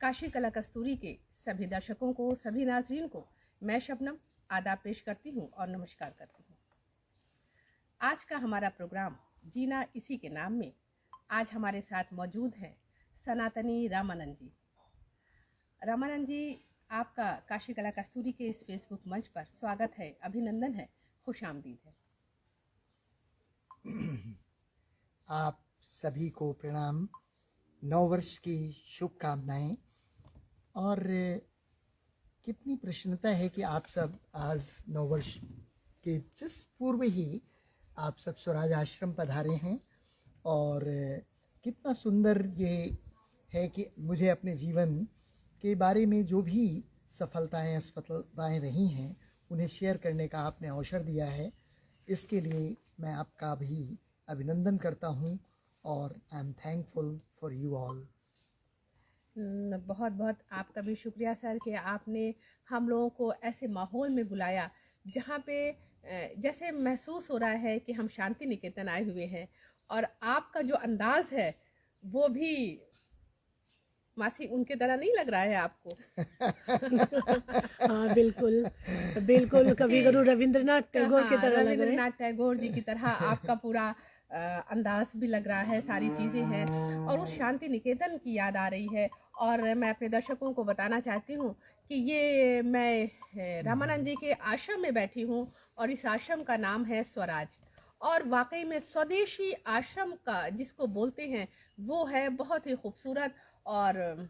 काशी कला कस्तूरी के सभी दर्शकों को, सभी नाज़रीन को मैं शबनम आदाब पेश करती हूँ और नमस्कार करती हूँ। आज का हमारा प्रोग्राम जीना इसी के नाम में आज हमारे साथ मौजूद हैं सनातनी रामानंद जी। रामानंद जी, आपका काशी कला कस्तूरी के इस फेसबुक मंच पर स्वागत है, अभिनंदन है, खुश आमदीद है। आप सभी को प्रणाम, नववर्ष की शुभकामनाएं। और कितनी प्रसन्नता है कि आप सब आज नववर्ष के जिस पूर्व ही आप सब स्वराज आश्रम पधारे हैं। और कितना सुंदर ये है कि मुझे अपने जीवन के बारे में जो भी सफलताएं असफलताएं रही हैं उन्हें शेयर करने का आपने अवसर दिया है। इसके लिए मैं आपका भी अभिनंदन करता हूँ और I am thankful for you all. बहुत बहुत आपका भी शुक्रिया सर कि आपने हम लोगों को ऐसे माहौल में बुलाया जहाँ पे जैसे महसूस हो रहा है कि हम शांति निकेतन आए हुए हैं। और आपका जो अंदाज है वो भी मासी उनके तरह नहीं लग रहा है आपको? हाँ बिल्कुल बिल्कुल, कवि गुरु रविंद्रनाथ टैगोर की तरह लग रहे हैं। रविंद्रनाथ टैगोर जी की तरह आपका पूरा अंदाज भी लग रहा है, सारी चीज़ें हैं और उस शांति निकेतन की याद आ रही है। और मैं अपने दर्शकों को बताना चाहती हूँ कि ये मैं रामानंद जी के आश्रम में बैठी हूँ और इस आश्रम का नाम है स्वराज। और वाकई में स्वदेशी आश्रम का जिसको बोलते हैं वो है बहुत ही खूबसूरत और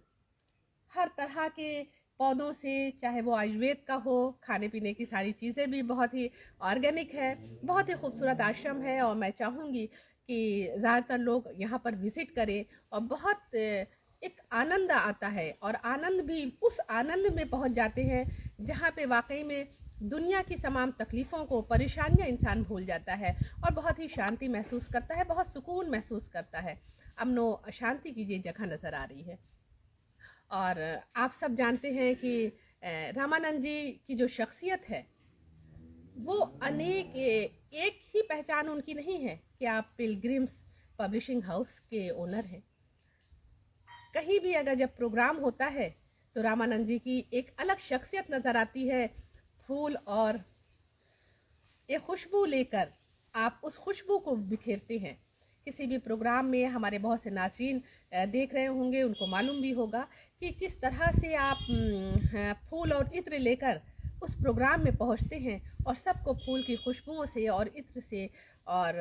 हर तरह के पौधों से, चाहे वो आयुर्वेद का हो, खाने पीने की सारी चीज़ें भी बहुत ही ऑर्गेनिक है, बहुत ही खूबसूरत आश्रम है। और मैं चाहूँगी कि ज़्यादातर लोग यहाँ पर विज़िट करें और बहुत एक आनंद आता है और आनंद भी उस आनंद में पहुँच जाते हैं जहाँ पे वाकई में दुनिया की तमाम तकलीफ़ों को, परेशानियाँ इंसान भूल जाता है और बहुत ही शांति महसूस करता है, बहुत सुकून महसूस करता है। अमनो शांति की ये जगह नज़र आ रही है। और आप सब जानते हैं कि रामानंद जी की जो शख्सियत है वो अनेक एक ही पहचान उनकी नहीं है कि आप पिलग्रिम्स पब्लिशिंग हाउस के ओनर हैं। कहीं भी अगर जब प्रोग्राम होता है तो रामानंद जी की एक अलग शख्सियत नज़र आती है। फूल और एक खुशबू लेकर आप उस खुशबू को बिखेरते हैं। किसी भी प्रोग्राम में हमारे बहुत से नाज़रीन देख रहे होंगे, उनको मालूम भी होगा कि किस तरह से आप फूल और इत्र लेकर उस प्रोग्राम में पहुंचते हैं और सबको फूल की खुशबुओं से और इत्र से और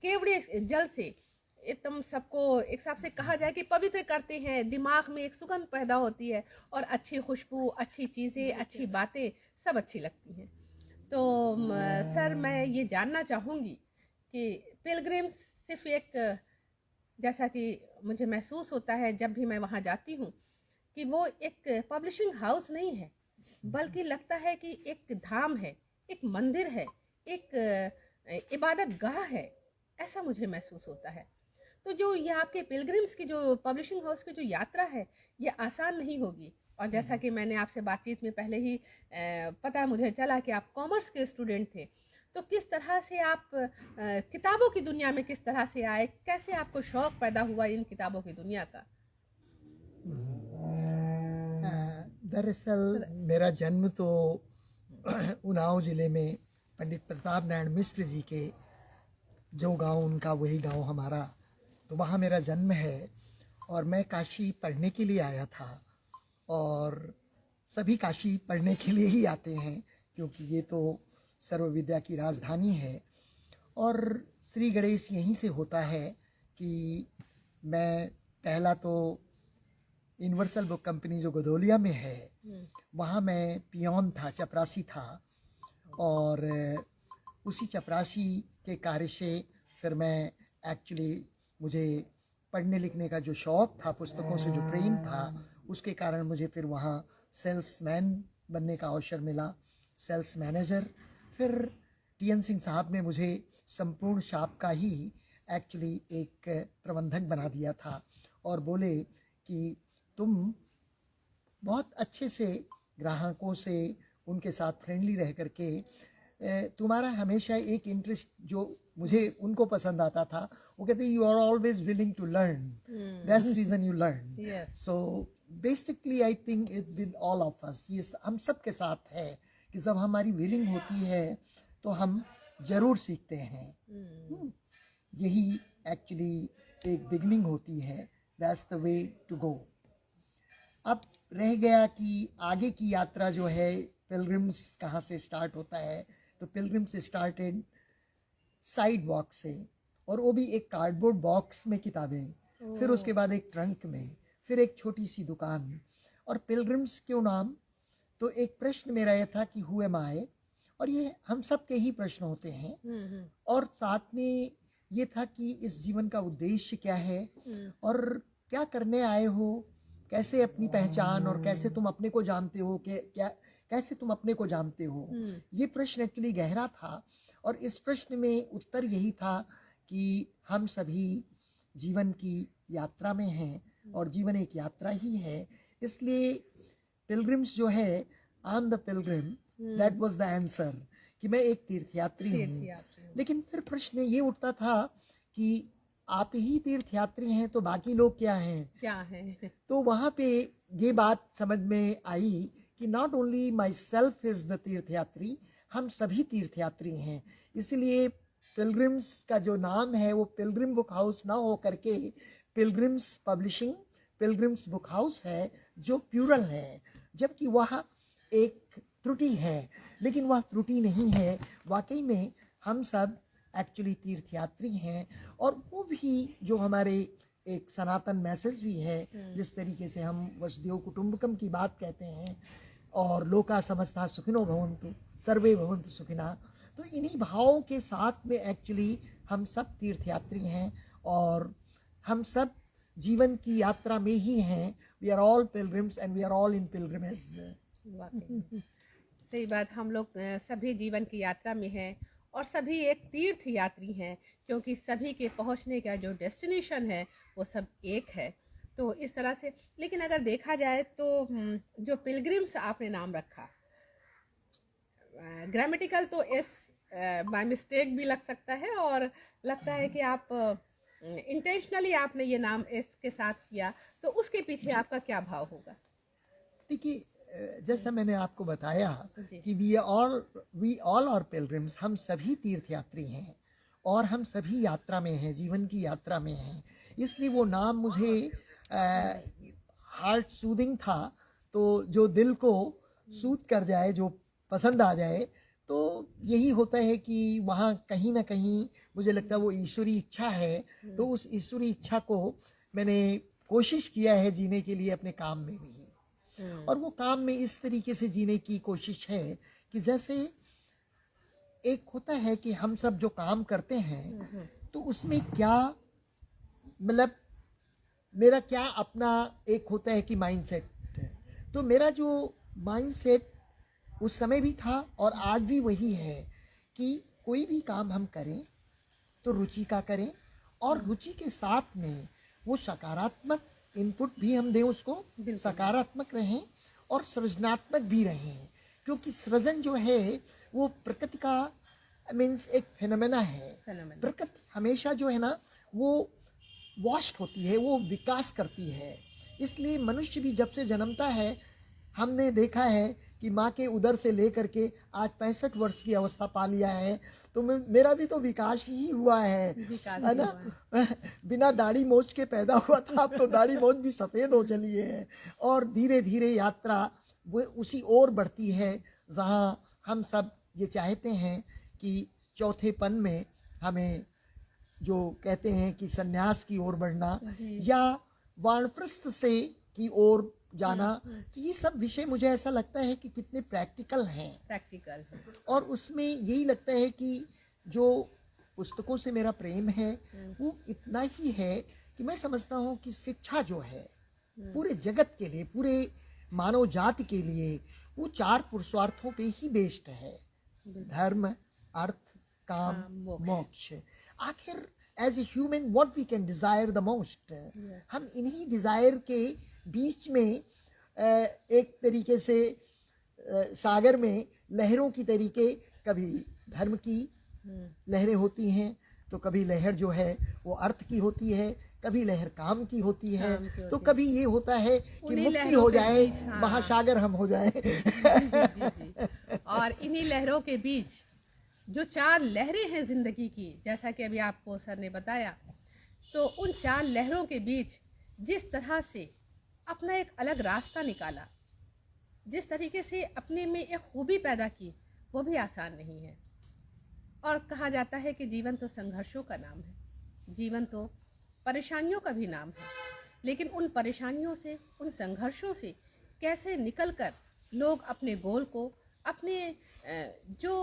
केवड़े जल से एकदम सबको एक हिसाब से कहा जाए कि पवित्र करते हैं। दिमाग में एक सुगंध पैदा होती है और अच्छी खुशबू, अच्छी चीज़ें, अच्छी बातें सब अच्छी लगती हैं। तो सर, मैं ये जानना चाहूँगी कि पिलग्रिम्स सिर्फ एक, जैसा कि मुझे महसूस होता है जब भी मैं वहाँ जाती हूँ, कि वो एक पब्लिशिंग हाउस नहीं है, बल्कि लगता है कि एक धाम है, एक मंदिर है, एक इबादत गाह है, ऐसा मुझे महसूस होता है। तो जो ये आपके पिलग्रिम्स की जो पब्लिशिंग हाउस की जो यात्रा है ये आसान नहीं होगी। और जैसा कि मैंने आपसे बातचीत में पहले ही पता मुझे चला कि आप कॉमर्स के स्टूडेंट थे, तो किस तरह से आप किताबों की दुनिया में किस तरह से आए, कैसे आपको शौक पैदा हुआ इन किताबों की दुनिया का? दरअसल मेरा जन्म तो उन्नाव ज़िले में पंडित प्रताप नारायण मिश्र जी के जो गांव उनका वही गांव हमारा, तो वहाँ मेरा जन्म है। और मैं काशी पढ़ने के लिए आया था और सभी काशी पढ़ने के लिए ही आते हैं क्योंकि ये तो सर्व विद्या की राजधानी है। और श्री गणेश यहीं से होता है कि मैं पहला तो यूनिवर्सल बुक कंपनी जो गदोलिया में है वहाँ मैं पियोन था, चपरासी था। और उसी चपरासी के कार्य से फिर मैं एक्चुअली मुझे पढ़ने लिखने का जो शौक़ था, पुस्तकों से जो प्रेम था, उसके कारण मुझे फिर वहाँ सेल्समैन बनने का अवसर मिला, सेल्स मैनेजर। फिर टीएन सिंह साहब ने मुझे संपूर्ण शॉप का ही एक्चुअली एक प्रबंधक बना दिया था और बोले कि तुम बहुत अच्छे से ग्राहकों से उनके साथ फ्रेंडली रह करके तुम्हारा हमेशा एक इंटरेस्ट जो मुझे उनको पसंद आता था, वो कहते you are always willing to learn, that's reason you learn. So basically I think it with all of us, ये हम सब के साथ है कि जब हमारी विलिंग होती है तो हम जरूर सीखते हैं। यही एक्चुअली एक बिगनिंग होती है, that's the way to go. अब रह गया कि आगे की यात्रा जो है, पिलग्रिम्स कहाँ से स्टार्ट होता है, तो पिलग्रिम्स स्टार्टेड साइड वॉक से, और वो भी एक कार्डबोर्ड बॉक्स में किताबें, फिर उसके बाद एक ट्रंक में, फिर एक छोटी सी दुकान। और पिलग्रिम्स क्यों नाम, तो एक प्रश्न मेरा यह था कि हु एम आई, और ये हम सब के ही प्रश्न होते हैं, और साथ में ये था कि इस जीवन का उद्देश्य क्या है और क्या करने आए हो, कैसे अपनी पहचान और कैसे तुम अपने को जानते हो, क्या कैसे तुम अपने को जानते हो। ये प्रश्न एक्चुअली गहरा था, और इस प्रश्न में उत्तर यही था कि हम सभी जीवन की यात्रा में हैं, और जीवन एक यात्रा ही है। इसलिए पिलग्रिम्स जो है, I am the Pilgrim, that was the answer, कि मैं एक तीर्थयात्री हूँ। लेकिन फिर प्रश्न ये उठता था कि आप ही तीर्थयात्री हैं तो बाकी लोग क्या हैं? तो वहाँ पे ये बात समझ में आई कि not only my self is the तीर्थयात्री, हम सभी तीर्थयात्री हैं। इसलिए पिलग्रिम्स का जो नाम है वो पिलग्रिम बुक हाउस ना हो करके pilgrims publishing, pilgrims book house है, जो प्लूरल है, जबकि वह एक त्रुटि है, लेकिन वह त्रुटि नहीं है। वाकई में हम सब एक्चुअली तीर्थयात्री हैं, और वो भी जो हमारे एक सनातन मैसेज भी है, जिस तरीके से हम वसुदेव कुटुंबकम की बात कहते हैं, और लोका समस्ता सुखिनो भवन्तु सर्वे भवन्तु सुखिना, तो इन्हीं भावों के साथ में एक्चुअली हम सब तीर्थयात्री हैं, और हम सब जीवन की यात्रा में ही हैं। We are all pilgrims and we are all in pilgrimage. सही बात, हम लोग सभी जीवन की यात्रा में हैं, और सभी एक तीर्थ यात्री हैं, क्योंकि सभी के पहुंचने का जो डेस्टिनेशन है वो सब एक है। तो इस तरह से, लेकिन अगर देखा जाए तो जो पिलग्रिम्स आपने नाम रखा, ग्रामेटिकल तो इस बाय मिस्टेक भी लग सकता है, और लगता है कि आप इंटेंशनली आपने ये नाम इसके साथ किया, तो उसके पीछे आपका क्या भाव होगा? देखिए, जैसा मैंने आपको बताया कि वी ऑल आर पिलग्रिम्स, हम सभी तीर्थयात्री हैं, और हम सभी यात्रा में हैं, जीवन की यात्रा में हैं। इसलिए वो नाम मुझे हार्ट सूदिंग था, तो जो दिल को सूद कर जाए, जो पसंद आ जाए, तो यही होता है कि वहाँ कहीं ना कहीं मुझे लगता है वो ईश्वरी इच्छा है। तो उस ईश्वरी इच्छा को मैंने कोशिश किया है जीने के लिए अपने काम में भी, और वो काम में इस तरीके से जीने की कोशिश है कि जैसे एक होता है कि हम सब जो काम करते हैं, तो उसमें क्या, मतलब मेरा क्या अपना एक होता है कि माइंडसेट, तो मेरा जो माइंडसेट उस समय भी था और आज भी वही है कि कोई भी काम हम करें तो रुचि का करें, और रुचि के साथ में वो सकारात्मक इनपुट भी हम दें उसको, सकारात्मक रहें और सृजनात्मक भी रहें, क्योंकि सृजन जो है वो प्रकृति का मीन्स एक फेनोमेना है। प्रकृति हमेशा जो है ना वो वॉश्ड होती है, वो विकास करती है। इसलिए मनुष्य भी जब से जन्मता है, हमने देखा है कि माँ के उदर से लेकर के आज 65 वर्ष की अवस्था पा लिया है, तो मेरा भी तो विकास ही हुआ है ना। बिना दाढ़ी मोछ के पैदा हुआ था, अब तो दाढ़ी मोछ भी सफ़ेद हो चली है, और धीरे धीरे यात्रा वो उसी ओर बढ़ती है जहाँ हम सब ये चाहते हैं कि चौथेपन में हमें जो कहते हैं कि संन्यास की ओर बढ़ना या वानप्रस्थ से की ओर जाना, तो ये सब विषय मुझे ऐसा लगता है कि कितने प्रैक्टिकल हैं, और उसमें यही लगता है कि जो पुस्तकों से मेरा प्रेम है वो इतना ही है कि मैं समझता हूँ कि शिक्षा जो है पूरे जगत के लिए, पूरे मानव जाति के लिए, वो 4 पुरुषार्थों पे ही बेस्ड है, धर्म, अर्थ, काम, मोक्ष। आखिर as a human what we can desire the most, हम इन्हीं डिजायर के बीच में एक तरीके से सागर में लहरों की तरीके, कभी धर्म की लहरें होती हैं, तो कभी लहर जो है वो अर्थ की होती है, कभी लहर काम की होती है, काम की तो होती कभी ये होता है कि उन्हीं मुक्ति लहरों हो के जाए, बीच, हाँ। महासागर हम हो जाए। जी। और इन्हीं लहरों के बीच जो 4 लहरें हैं ज़िंदगी की, जैसा कि अभी आपको सर ने बताया, तो उन 4 लहरों के बीच जिस तरह से अपना एक अलग रास्ता निकाला, जिस तरीके से अपने में एक खूबी पैदा की, वो भी आसान नहीं है। और कहा जाता है कि जीवन तो संघर्षों का नाम है, जीवन तो परेशानियों का भी नाम है, लेकिन उन परेशानियों से, उन संघर्षों से कैसे निकलकर लोग अपने गोल को, अपने जो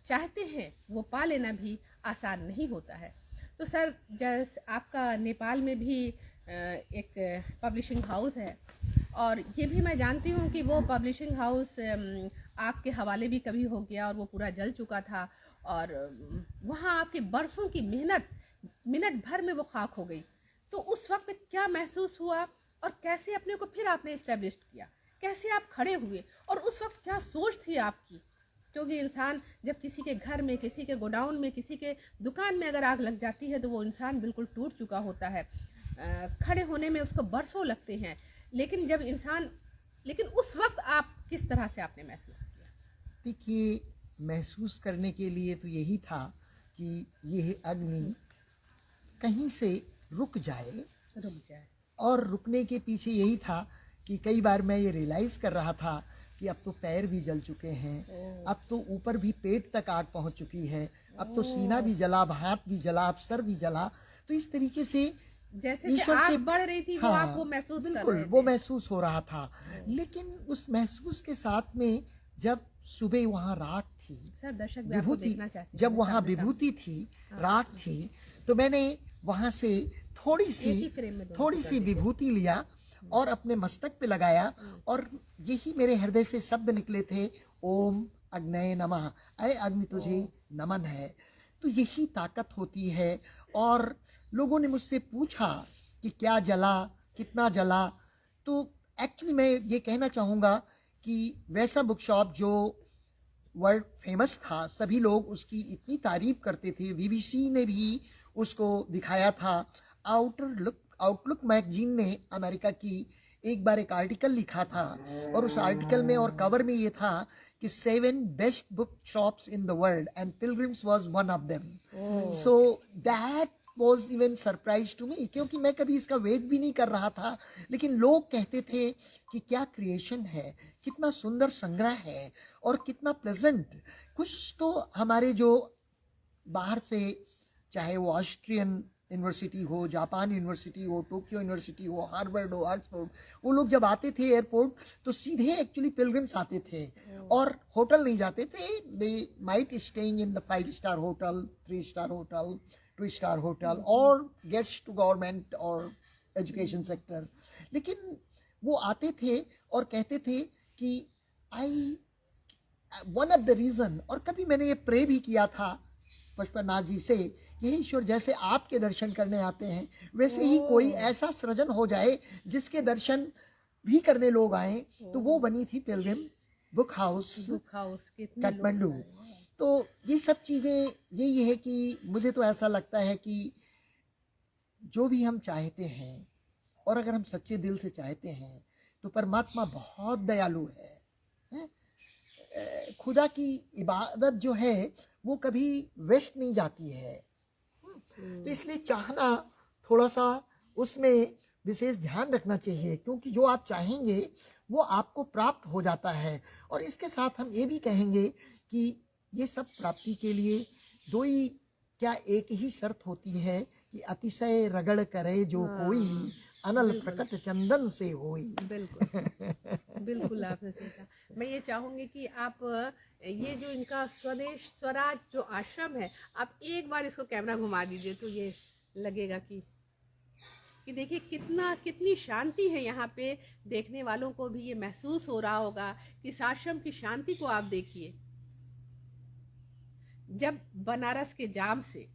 चाहते हैं वो पा लेना भी आसान नहीं होता है। तो सर, जैसे आपका नेपाल में भी एक पब्लिशिंग हाउस है, और ये भी मैं जानती हूँ कि वो पब्लिशिंग हाउस आपके हवाले भी कभी हो गया और वो पूरा जल चुका था, और वहाँ आपके बरसों की मेहनत मिनट भर में वो खाक हो गई। तो उस वक्त क्या महसूस हुआ और कैसे अपने को फिर आपने इस्टेब्लिश किया, कैसे आप खड़े हुए, और उस वक्त क्या सोच थी आपकी? क्योंकि इंसान जब किसी के घर में, किसी के गोडाउन में, किसी के दुकान में अगर आग लग जाती है तो वो इंसान बिल्कुल टूट चुका होता है, खड़े होने में उसको बरसों लगते हैं। लेकिन उस वक्त आप किस तरह से आपने महसूस किया? देखिए, महसूस करने के लिए तो यही था कि यह अग्नि कहीं से रुक जाए, और रुकने के पीछे यही था कि कई बार मैं ये रियलाइज़ कर रहा था कि अब तो पैर भी जल चुके हैं, अब तो ऊपर भी पेट तक आग पहुंच चुकी है, अब तो सीना भी जला, अब हाथ भी जला, अब सर भी जला। तो इस तरीके से जैसे ईश्वर आग से बढ़ रही थी, वो आप वो महसूस कर बिल्कुल रहे वो थे। महसूस हो रहा था। लेकिन उस महसूस के साथ में जब सुबह वहाँ राख थी, सर, दर्शक भी आपको विभूति, देखना चाहते हैं, जब वहाँ सामने सामने। विभूति थी, राख थी, तो मैंने वहाँ से थोड़ी एक ही फ्रेम में दोनों थोड़ी को कर सी दीजिए। विभूति लिया और अपने मस्तक पे लगाया, और यही मेरे हृदय से शब्द निकले थे, ओम अग्नये नमः, अय अग्नि तुझे नमन है। तो यही ताकत होती है। और लोगों ने मुझसे पूछा कि क्या जला, कितना जला, तो एक्चुअली मैं ये कहना चाहूँगा कि वैसा बुक शॉप जो वर्ल्ड फेमस था, सभी लोग उसकी इतनी तारीफ करते थे, बीबीसी ने भी उसको दिखाया था, आउटलुक मैगजीन ने अमेरिका की एक बार एक आर्टिकल लिखा था, और उस आर्टिकल में और कवर में ये था कि 7 best book shops in the world and Pilgrims was one of them. So that was even surprise to me, क्योंकि मैं कभी इसका वेट भी नहीं कर रहा था, लेकिन लोग कहते थे कि क्या क्रिएशन है, कितना सुंदर संग्रह है, और कितना प्लेजेंट। कुछ तो हमारे जो बाहर से, चाहे वो ऑस्ट्रियन यूनिवर्सिटी हो, जापान यूनिवर्सिटी हो, टोक्यो यूनिवर्सिटी हो, हार्वर्ड हो, ऑक्सफोर्ड, वो लोग जब आते थे एयरपोर्ट तो सीधे एक्चुअली पिलग्रिम्स आते थे और होटल नहीं जाते थे। They might staying in the 5 star hotel, 3 star hotel, 2 star hotel, और गेस्ट टू गवर्नमेंट और एजुकेशन सेक्टर। लेकिन वो आते थे और कहते थे कि I one of the reason, और कभी मैंने ये प्रे भी किया था पशुपतिनाथ जी से, यही ईश्वर जैसे आपके दर्शन करने आते हैं वैसे ही कोई ऐसा सृजन हो जाए जिसके दर्शन भी करने लोग आए। तो वो बनी थी पिलग्रिम बुक हाउस काठमांडू। तो ये सब चीज़ें यही है कि मुझे तो ऐसा लगता है कि जो भी हम चाहते हैं, और अगर हम सच्चे दिल से चाहते हैं, तो परमात्मा बहुत दयालु है। खुदा की इबादत जो है वो कभी वेस्ट नहीं जाती है। तो इसलिए चाहना, थोड़ा सा उसमें विशेष ध्यान रखना चाहिए, क्योंकि जो आप चाहेंगे वो आपको प्राप्त हो जाता है। और इसके साथ हम ये भी कहेंगे कि ये सब प्राप्ति के लिए दो ही क्या एक ही शर्त होती है कि अतिशय रगड़ करे जो कोई, अनल प्रकट चंदन से होई। बिल्कुल आपने सही कहा। मैं ये चाहूंगी कि आप ये जो इनका स्वदेश स्वराज जो आश्रम है, आप एक बार इसको कैमरा घुमा दीजिए तो ये लगेगा कि देखिए कितनी शांति है यहाँ पे। देखने वालों को भी ये महसूस हो रहा होगा कि इस आश्रम की शांति को आप देखिए। जब बनारस के जाम से,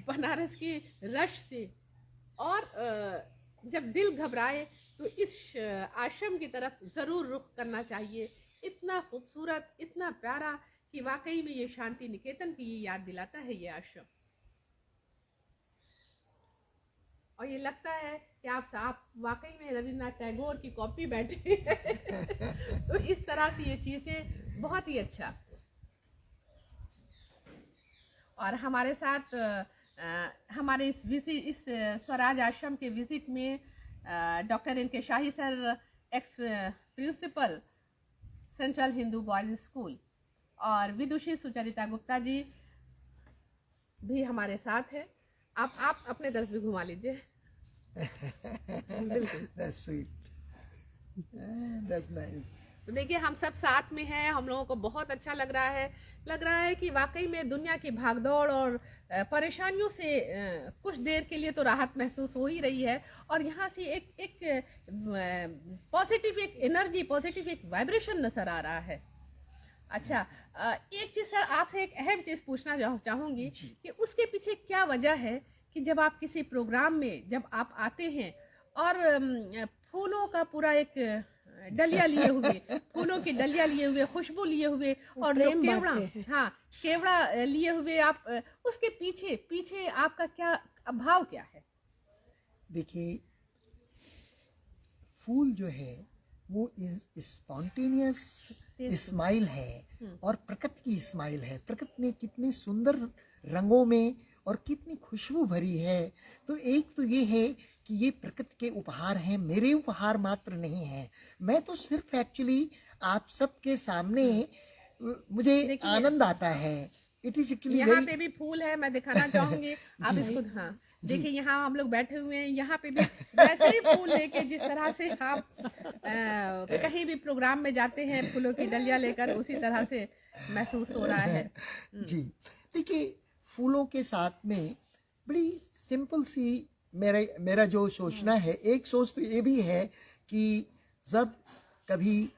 बनारस के रश से, और जब दिल घबराए तो इस आश्रम की तरफ ज़रूर रुख करना चाहिए। इतना खूबसूरत, इतना प्यारा कि वाकई में ये शांति निकेतन की ये याद दिलाता है ये आश्रम। और ये लगता है कि आप वाकई में रविन्द्रनाथ टैगोर की कॉपी बैठे हैं। तो इस तरह से ये चीज़ें बहुत ही अच्छा। और हमारे साथ हमारे इस स्वराज आश्रम के विजिट में doctor N K Shahi sir, ex principal central Hindu boys school, और विदुषी सुचरिता गुप्ता जी भी हमारे साथ है। आप अपने तरफ भी घुमा लीजिए। That's sweet. That's nice. तो देखिए हम सब साथ में हैं, हम लोगों को बहुत अच्छा लग रहा है कि वाकई में दुनिया की भागदौड़ और परेशानियों से कुछ देर के लिए तो राहत महसूस हो ही रही है। और यहाँ से एक पॉजिटिव एक एनर्जी, पॉजिटिव एक वाइब्रेशन नजर आ रहा है। अच्छा, एक चीज़ सर आपसे एक अहम चीज़ पूछना चाहूँगी कि उसके पीछे क्या वजह है कि जब आप किसी प्रोग्राम में जब आप आते हैं और फूलों का पूरा एक डलिया लिए हुए, फूलों की डलिया लिए हुए, खुशबू लिए हुए और जो केवड़ा लिए हुए, आप उसके पीछे आपका क्या भाव क्या है? देखिए, फूल जो है वो स्पॉन्टेनियस स्माइल है और प्रकृति की स्माइल है। प्रकृति ने कितने सुंदर रंगों में और कितनी खुशबू भरी है। तो एक तो ये है कि ये प्रकृति के उपहार हैं, मेरे उपहार मात्र नहीं हैं। मैं तो सिर्फ एक्चुअली आप सबके सामने मुझे आनंद आता है। इट इज एक्चुअली यहाँ पे भी फूल है, मैं दिखाना चाहूंगी। आप इसको देखिए, यहाँ हम लोग बैठे हुए हैं, यहाँ पे भी वैसे ही फूल लेके जिस तरह से आप कहीं भी प्रोग्राम में जाते हैं फूलों की डलिया लेकर, उसी तरह से महसूस हो रहा है। जी देखिए, फूलों के साथ में बड़ी सिंपल सी मेरा जो सोचना है, एक सोच तो ये भी है कि जब कभी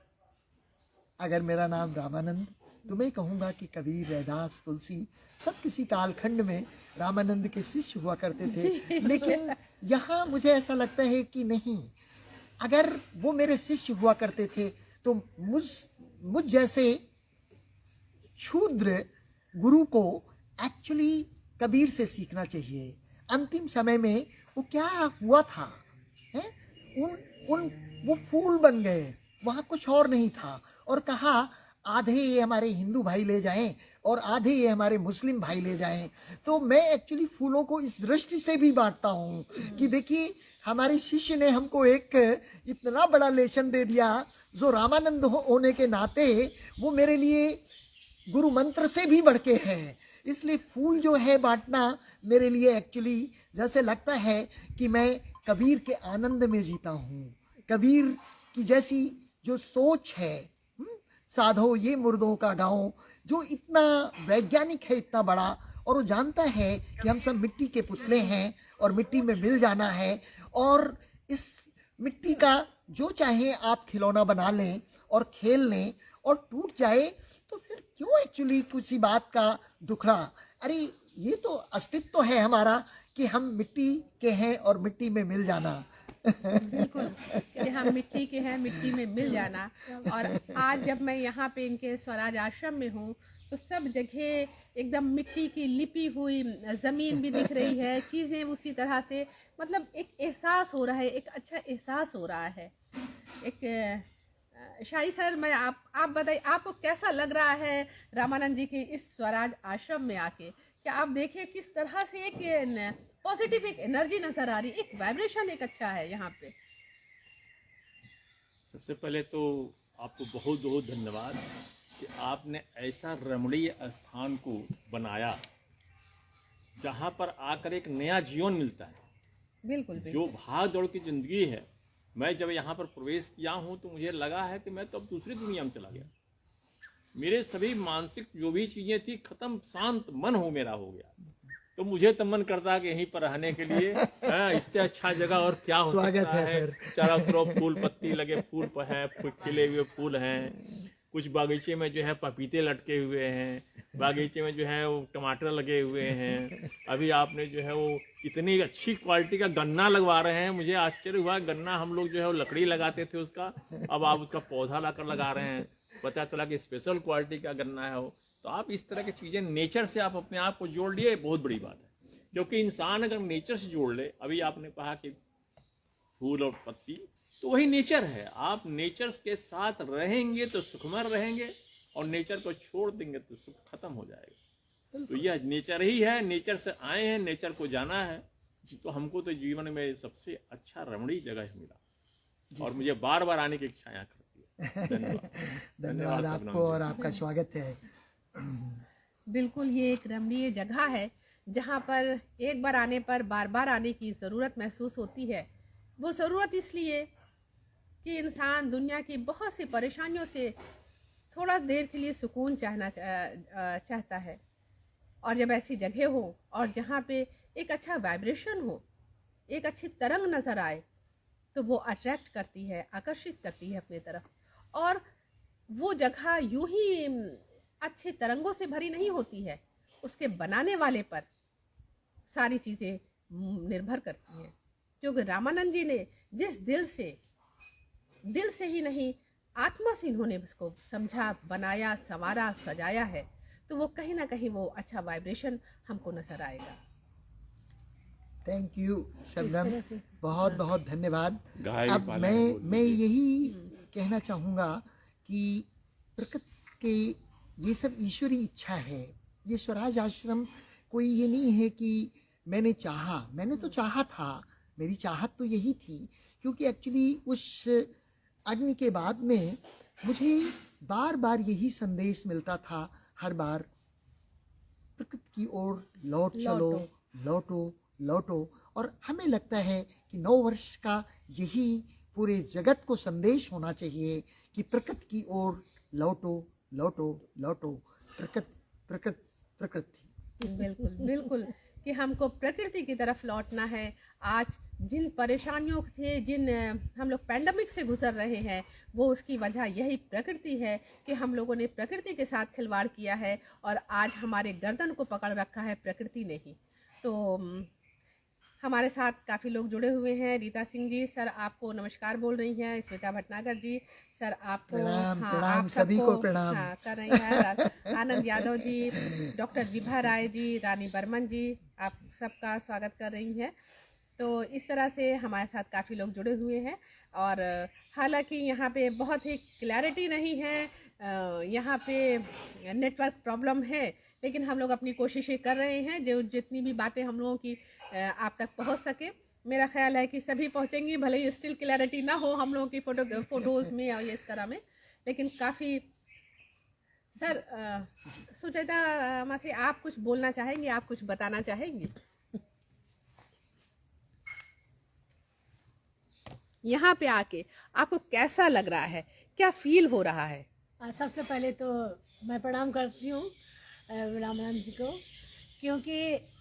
अगर मेरा नाम रामानंद, तो मैं कहूँगा कि कबीर, रैदास, तुलसी सब किसी कालखंड में रामानंद के शिष्य हुआ करते थे। लेकिन यहाँ मुझे ऐसा लगता है कि नहीं, अगर वो मेरे शिष्य हुआ करते थे तो मुझ जैसे क्षुद्र गुरु को एक्चुअली कबीर से सीखना चाहिए। अंतिम समय में वो क्या हुआ था, है? वो फूल बन गए, वहाँ कुछ और नहीं था, और कहा आधे ये हमारे हिंदू भाई ले जाएं और आधे ये हमारे मुस्लिम भाई ले जाएं। तो मैं एक्चुअली फूलों को इस दृष्टि से भी बांटता हूँ कि देखिए, हमारे शिष्य ने हमको एक इतना बड़ा लेसन दे दिया जो रामानंद होने के नाते वो मेरे लिए गुरु मंत्र से भी बढ़ के है। इसलिए फूल जो है बांटना मेरे लिए एक्चुअली जैसे लगता है कि मैं कबीर के आनंद में जीता हूँ। कबीर की जैसी जो सोच है, साधो ये मुर्दों का गाँव, जो इतना वैज्ञानिक है, इतना बड़ा, और वो जानता है कि हम सब मिट्टी के पुतले हैं और मिट्टी में मिल जाना है, और इस मिट्टी का जो चाहे आप खिलौना बना लें और खेल लें, और टूट जाए तो फिर क्यों एक्चुअली किसी बात का दुखड़ा। अरे ये तो अस्तित्व है हमारा कि हम मिट्टी के हैं और मिट्टी में मिल जाना। बिल्कुल, कि हम मिट्टी के हैं, मिट्टी में मिल जाना। और आज जब मैं यहाँ पे इनके स्वराज आश्रम में हूँ तो सब जगह एकदम मिट्टी की लिपी हुई ज़मीन भी दिख रही है, चीज़ें उसी तरह से, मतलब एक एहसास हो रहा है, एक अच्छा एहसास हो रहा है। एक शाही सर, मैं आप बताइए, आपको कैसा लग रहा है रामानंद जी के इस स्वराज आश्रम में आके? क्या आप देखें किस तरह से एक पॉजिटिव एक एनर्जी नजर आ रही है, एक वाइब्रेशन एक अच्छा है यहाँ पे। सबसे पहले तो आपको बहुत बहुत धन्यवाद कि आपने ऐसा रमणीय स्थान को बनाया जहाँ पर आकर एक नया जीवन मिलता है। बिल्कुल, जो भाग दौड़ की जिंदगी है, मैं जब यहाँ पर प्रवेश किया हूँ तो मुझे लगा है कि मैं तो अब दूसरी दुनिया में चला गया। मेरे सभी मानसिक जो भी चीज़ें थी खत्म, शांत मन हो मेरा हो गया। तो मुझे तो मन करता है कि यहीं पर रहने के लिए, इससे अच्छा जगह और क्या हो सकता है। चारों तरफ फूल पत्ती लगे, फूल है, खिले हुए फूल हैं। कुछ बागीचे में जो है पपीते लटके हुए हैं, बागीचे में जो है वो टमाटर लगे हुए हैं। अभी आपने जो है वो इतनी अच्छी क्वालिटी का गन्ना लगवा रहे हैं, मुझे आश्चर्य हुआ। गन्ना हम लोग जो है वो लकड़ी लगाते थे उसका, अब आप उसका पौधा लाकर लगा रहे हैं। पता चला कि स्पेशल क्वालिटी का गन्ना है वो। तो आप इस तरह की चीज़ें नेचर से आप अपने आप को जोड़ लिए, बहुत बड़ी बात है। क्योंकि इंसान अगर नेचर से जोड़ ले, अभी आपने कहा कि फूल और पत्ती, तो वही नेचर है। आप नेचर के साथ रहेंगे तो सुखमय रहेंगे, और नेचर को छोड़ देंगे तो सुख खत्म हो जाएगा। तो यह नेचर ही है, नेचर से आए हैं, नेचर को जाना है। तो हमको तो जीवन में सबसे अच्छा रमणीय जगह मिला, और मुझे बार बार आने की इच्छा यहाँ करती है। धन्यवाद। धन्यवाद आपको और आपका स्वागत है। बिल्कुल, ये एक रमणीय जगह है जहाँ पर एक बार आने पर बार बार आने की ज़रूरत महसूस होती है। वो ज़रूरत इसलिए कि इंसान दुनिया की बहुत सी परेशानियों से थोड़ा देर के लिए सुकून चाहता है, और जब ऐसी जगह हो और जहाँ पे एक अच्छा वाइब्रेशन हो, एक अच्छी तरंग नज़र आए, तो वो अट्रैक्ट करती है, आकर्षित करती है अपनी तरफ। और वो जगह यूं ही अच्छे तरंगों से भरी नहीं होती है, उसके बनाने वाले पर सारी चीज़ें निर्भर करती हैं। क्योंकि रामानंद जी ने जिस दिल से ही नहीं, आत्मा से इन्होंने उसको समझा, बनाया, संवारा, सजाया है, तो वो कहीं ना कहीं वो अच्छा वाइब्रेशन हमको नजर आएगा। थैंक यू शबनम, बहुत बहुत धन्यवाद। गाय अब पाला है बहुत मैं यही कहना चाहूँगा कि प्रकृति के ये सब ईश्वरी इच्छा है। ये स्वराज आश्रम कोई ये नहीं है कि मैंने तो चाहा था, मेरी चाहत तो यही थी, क्योंकि एक्चुअली उस अग्नि के बाद में मुझे बार बार यही संदेश मिलता था, हर बार प्रकृति की ओर लौटो। और हमें लगता है कि 9 वर्ष का यही पूरे जगत को संदेश होना चाहिए कि प्रकृति की ओर लौटो। प्रकृति। बिल्कुल कि हमको प्रकृति की तरफ लौटना है। आज जिन परेशानियों से, जिन हम लोग पैंडेमिक से गुजर रहे हैं, वो उसकी वजह यही प्रकृति है कि हम लोगों ने प्रकृति के साथ खिलवाड़ किया है, और आज हमारे गर्दन को पकड़ रखा है प्रकृति ने ही। तो हमारे साथ काफ़ी लोग जुड़े हुए हैं। रीता सिंह जी सर आपको नमस्कार बोल रही हैं। स्मिता भटनागर जी सर आपको प्रणाम, हाँ, प्रणाम, आप सभी सबको को प्रणाम। हाँ, कर रही हैं। आनंद यादव जी, डॉक्टर विभा राय जी, रानी बर्मन जी, आप सबका स्वागत कर रही हैं। तो इस तरह से हमारे साथ काफ़ी लोग जुड़े हुए हैं, और हालांकि यहाँ पे बहुत ही क्लैरिटी नहीं है, यहाँ पे नेटवर्क प्रॉब्लम है, लेकिन हम लोग अपनी कोशिशें कर रहे हैं जो जितनी भी बातें हम लोगों की आप तक पहुँच सके। मेरा ख्याल है कि सभी पहुँचेंगी, भले ही स्टिल क्लैरिटी ना हो हम लोगों की फोटोज़ में और इस तरह में, लेकिन काफ़ी। सर सुचेता मासी, आप कुछ बोलना चाहेंगे, आप कुछ बताना चाहेंगी? यहाँ पे आके आपको कैसा लग रहा है, क्या फील हो रहा है? सबसे पहले तो मैं प्रणाम करती हूँ रामानंद जी को, क्योंकि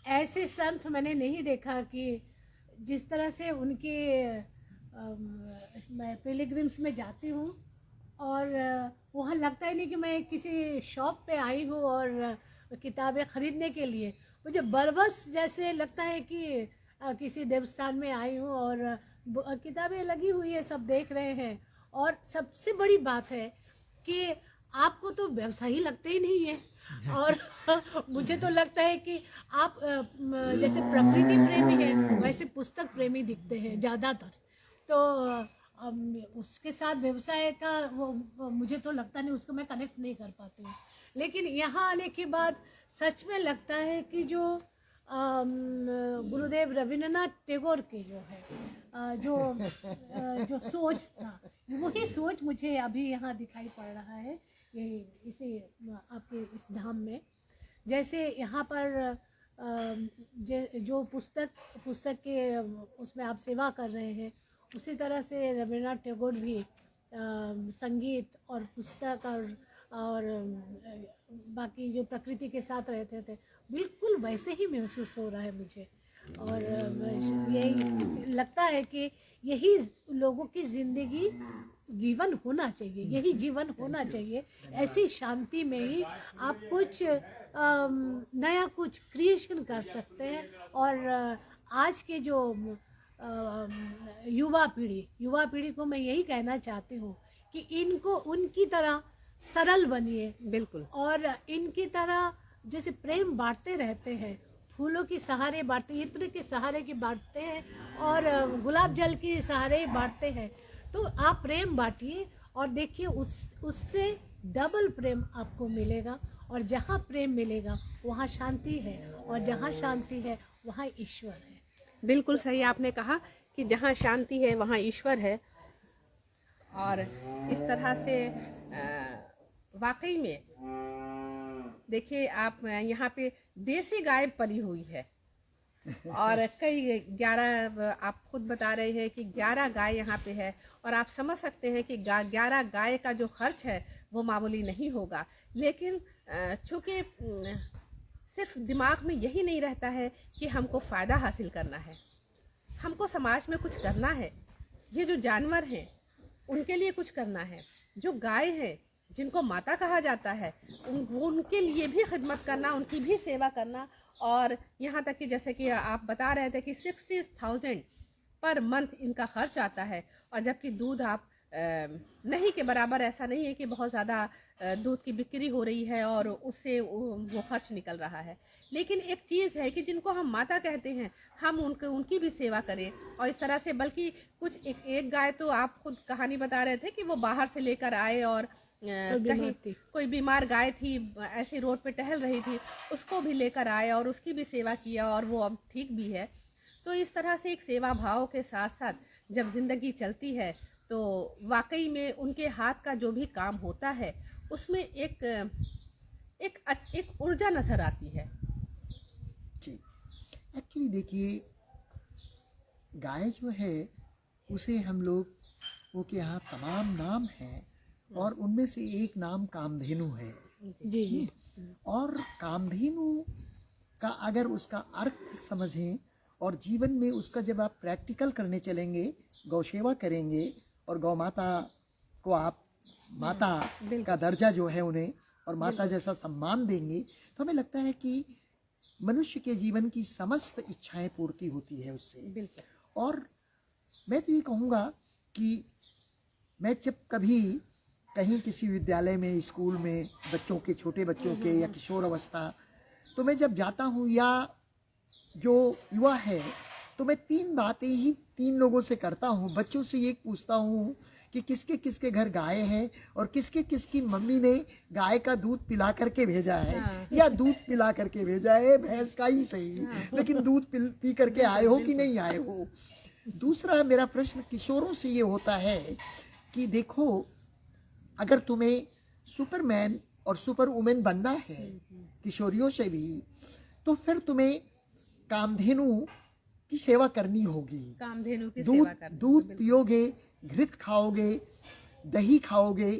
ऐसे संत मैंने नहीं देखा कि जिस तरह से उनके मैं पिलग्रिम्स में जाती हूँ, और वहाँ लगता ही नहीं कि मैं किसी शॉप पे आई हूँ और किताबें ख़रीदने के लिए। मुझे बरबस जैसे लगता है कि किसी देवस्थान में आई हूँ और किताबें लगी हुई है, सब देख रहे हैं। और सबसे बड़ी बात है कि आपको तो व्यवसायी लगते ही नहीं है, और मुझे तो लगता है कि आप जैसे प्रकृति प्रेमी है वैसे पुस्तक प्रेमी दिखते हैं ज़्यादातर। तो उसके साथ व्यवसाय का वो मुझे तो लगता नहीं, उसको मैं कनेक्ट नहीं कर पाती हूँ। लेकिन यहाँ आने के बाद सच में लगता है कि जो गुरुदेव रविंद्रनाथ टैगोर की जो है जो सोच था, वही सोच मुझे अभी यहाँ दिखाई पड़ रहा है इसे आपके इस धाम में। जैसे यहाँ पर जो पुस्तक के उसमें आप सेवा कर रहे हैं, उसी तरह से रविंद्रनाथ टैगोर भी संगीत और पुस्तक और बाकी जो प्रकृति के साथ रहते थे, बिल्कुल वैसे ही महसूस हो रहा है मुझे। और यही लगता है कि यही लोगों की ज़िंदगी जीवन होना चाहिए, यही जीवन होना चाहिए। ऐसी शांति में ही आप कुछ नया कुछ क्रिएशन कर सकते हैं। और आज के जो युवा पीढ़ी को मैं यही कहना चाहती हूँ कि इनको उनकी तरह सरल बनिए, बिल्कुल, और इनकी तरह जैसे प्रेम बांटते रहते हैं, फूलों के सहारे बांटते, इत्र के सहारे की बांटते हैं और गुलाब जल के सहारे बांटते हैं। तो आप प्रेम बांटिए और देखिए उससे डबल प्रेम आपको मिलेगा। और जहाँ प्रेम मिलेगा वहाँ शांति है, और जहाँ शांति है वहाँ ईश्वर है। बिल्कुल सही आपने कहा कि जहाँ शांति है वहाँ ईश्वर है। और इस तरह से वाकई में देखिए, आप यहाँ पे देसी गाय पली हुई है और कई 11, आप खुद बता रहे हैं कि 11 गाय यहाँ पे है। और आप समझ सकते हैं कि 11 गाय का जो खर्च है वो मामूली नहीं होगा। लेकिन चूँकि सिर्फ दिमाग में यही नहीं रहता है कि हमको फ़ायदा हासिल करना है, हमको समाज में कुछ करना है। ये जो जानवर हैं उनके लिए कुछ करना है, जो गाय हैं जिनको माता कहा जाता है उनके लिए भी खिदमत करना, उनकी भी सेवा करना। और यहाँ तक कि जैसे कि आप बता रहे थे कि 60,000 पर मंथ इनका खर्च आता है। और जबकि दूध आप नहीं के बराबर, ऐसा नहीं है कि बहुत ज़्यादा दूध की बिक्री हो रही है और उससे वो खर्च निकल रहा है। लेकिन एक चीज़ है कि जिनको हम माता कहते हैं, हम उनकी भी सेवा करें। और इस तरह से बल्कि कुछ एक गाय तो आप खुद कहानी बता रहे थे कि वो बाहर से लेकर आए और कहीं कोई बीमार गाय थी, ऐसे रोड पे टहल रही थी, उसको भी लेकर आए और उसकी भी सेवा किया और वो अब ठीक भी है। तो इस तरह से एक सेवा भाव के साथ साथ जब ज़िंदगी चलती है तो वाकई में उनके हाथ का जो भी काम होता है उसमें एक ऊर्जा नजर आती है। जी, एक्चुअली देखिए, गाय जो है उसे हम लोग वो के यहाँ तमाम नाम हैं और उनमें से एक नाम कामधेनु है। जी जी। और कामधेनु का अगर उसका अर्थ समझें और जीवन में उसका जब आप प्रैक्टिकल करने चलेंगे, गौसेवा करेंगे और गौ माता को आप माता का दर्जा जो है उन्हें और माता जैसा सम्मान देंगे, तो हमें लगता है कि मनुष्य के जीवन की समस्त इच्छाएं पूर्ति होती है उससे। और मैं तो ये कहूँगा कि मैं जब कभी कहीं किसी विद्यालय में, स्कूल में बच्चों के, छोटे बच्चों के या किशोर अवस्था, तो मैं जब जाता हूँ या जो युवा है, तो मैं 3 बातें ही 3 लोगों से करता हूँ। बच्चों से ये पूछता हूँ कि किसके किसके घर गाय है और किसके किसकी मम्मी ने गाय का दूध पिला करके भेजा है। हाँ। या दूध पिला करके भेजा है, भैंस का ही सही। हाँ। लेकिन दूध पी करके आए हो कि नहीं आए हो। दूसरा मेरा प्रश्न किशोरों से ये होता है कि देखो, अगर तुम्हें सुपरमैन और सुपर वुमेन बनना है किशोरियों से भी, तो फिर तुम्हें कामधेनु की सेवा करनी होगी। कामधेनु की सेवा करनी, दूध पियोगे, घृत खाओगे, दही खाओगे,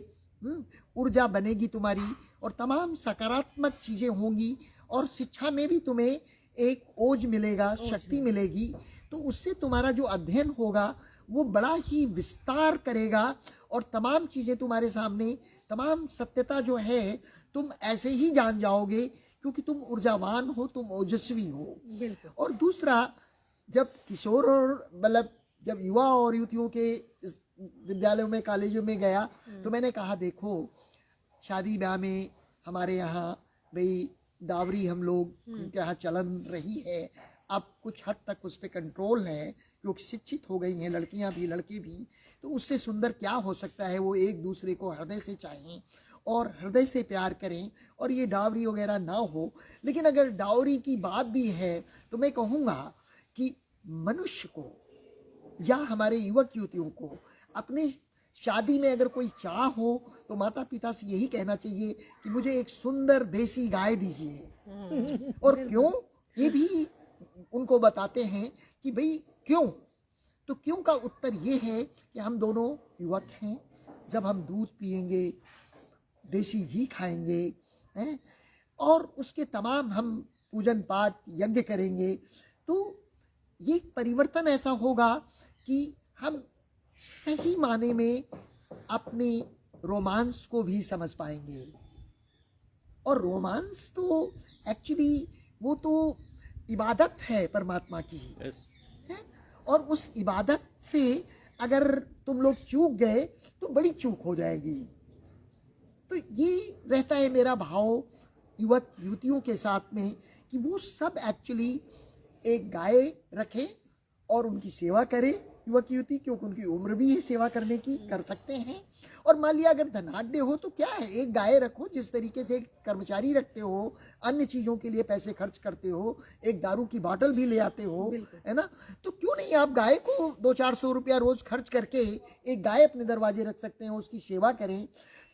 ऊर्जा बनेगी तुम्हारी और तमाम सकारात्मक चीजें होंगी और शिक्षा में भी तुम्हें एक ओज मिलेगा, शक्ति मिलेगी। तो उससे तुम्हारा जो अध्ययन होगा वो बड़ा ही विस्तार करेगा और तमाम चीजें तुम्हारे सामने, तमाम सत्यता जो है तुम ऐसे ही जान जाओगे क्योंकि तुम ऊर्जावान हो, तुम ओजस्वी हो। और दूसरा, जब किशोर और मतलब जब युवा और युवतियों के विद्यालयों में, कॉलेजों में गया, तो मैंने कहा देखो, शादी ब्याह में हमारे यहाँ भाई डावरी हम लोग के यहाँ चलन रही है। अब कुछ हद तक उस पर कंट्रोल है क्योंकि शिक्षित हो गई हैं लड़कियां भी लड़के भी। तो उससे सुंदर क्या हो सकता है, वो एक दूसरे को हृदय से चाहें और हृदय से प्यार करें और ये डावरी वगैरह ना हो। लेकिन अगर डावरी की बात भी है तो मैं कहूँगा कि मनुष्य को या हमारे युवक युवतियों को अपने शादी में अगर कोई चाह हो तो माता पिता से यही कहना चाहिए कि मुझे एक सुंदर देसी गाय दीजिए। और क्यों, ये भी उनको बताते हैं कि भाई क्यों, तो क्यों का उत्तर ये है कि हम दोनों युवक हैं, जब हम दूध पिएंगे, देसी घी खाएंगे हैं और उसके तमाम हम पूजन पाठ यज्ञ करेंगे, तो ये परिवर्तन ऐसा होगा कि हम सही माने में अपने रोमांस को भी समझ पाएंगे। और रोमांस तो एक्चुअली वो तो इबादत है परमात्मा की। है? और उस इबादत से अगर तुम लोग चूक गए तो बड़ी चूक हो जाएगी। तो ये रहता है मेरा भाव युवक युवतियों के साथ में कि कि वो सब एक्चुअली एक गाय रखें और उनकी सेवा करें, युवक युवती, क्योंकि उनकी उम्र भी है सेवा करने की, कर सकते हैं। और मान लिया अगर धनाढ्य हो तो क्या है, एक गाय रखो, जिस तरीके से एक कर्मचारी रखते हो, अन्य चीज़ों के लिए पैसे खर्च करते हो, एक दारू की बोतल भी ले आते हो, है ना, तो क्यों नहीं आप गाय को 200-400 रुपया रोज खर्च करके एक गाय अपने दरवाजे रख सकते हैं, उसकी सेवा करें।